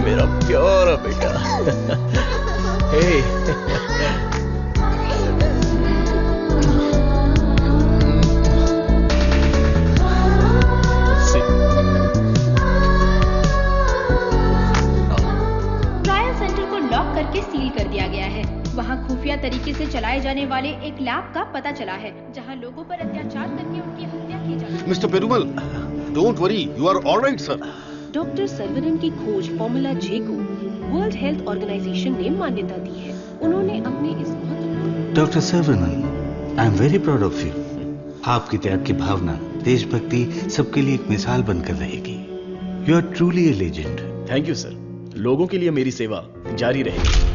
मेरा प्यारा बेटा। ट्रायल सेंटर को लॉक करके सील कर दिया गया है। वहाँ खुफिया तरीके से चलाए जाने वाले एक लैब का पता चला है जहाँ लोगों पर अत्याचार करके उनकी हत्या की जाती है। Mister Perumal, don't worry, you are alright sir. Doctor Saravanan की खोज फॉर्मूला जे को वर्ल्ड हेल्थ ऑर्गेनाइजेशन ने मान्यता दी है। उन्होंने अपने इस doctor Saravanan, I am very proud of you. आपकी त्याग की भावना, देशभक्ति सबके लिए एक मिसाल बनकर रहेगी। You are truly a legend. Thank you sir. लोगों के लिए मेरी सेवा जारी रहेगी।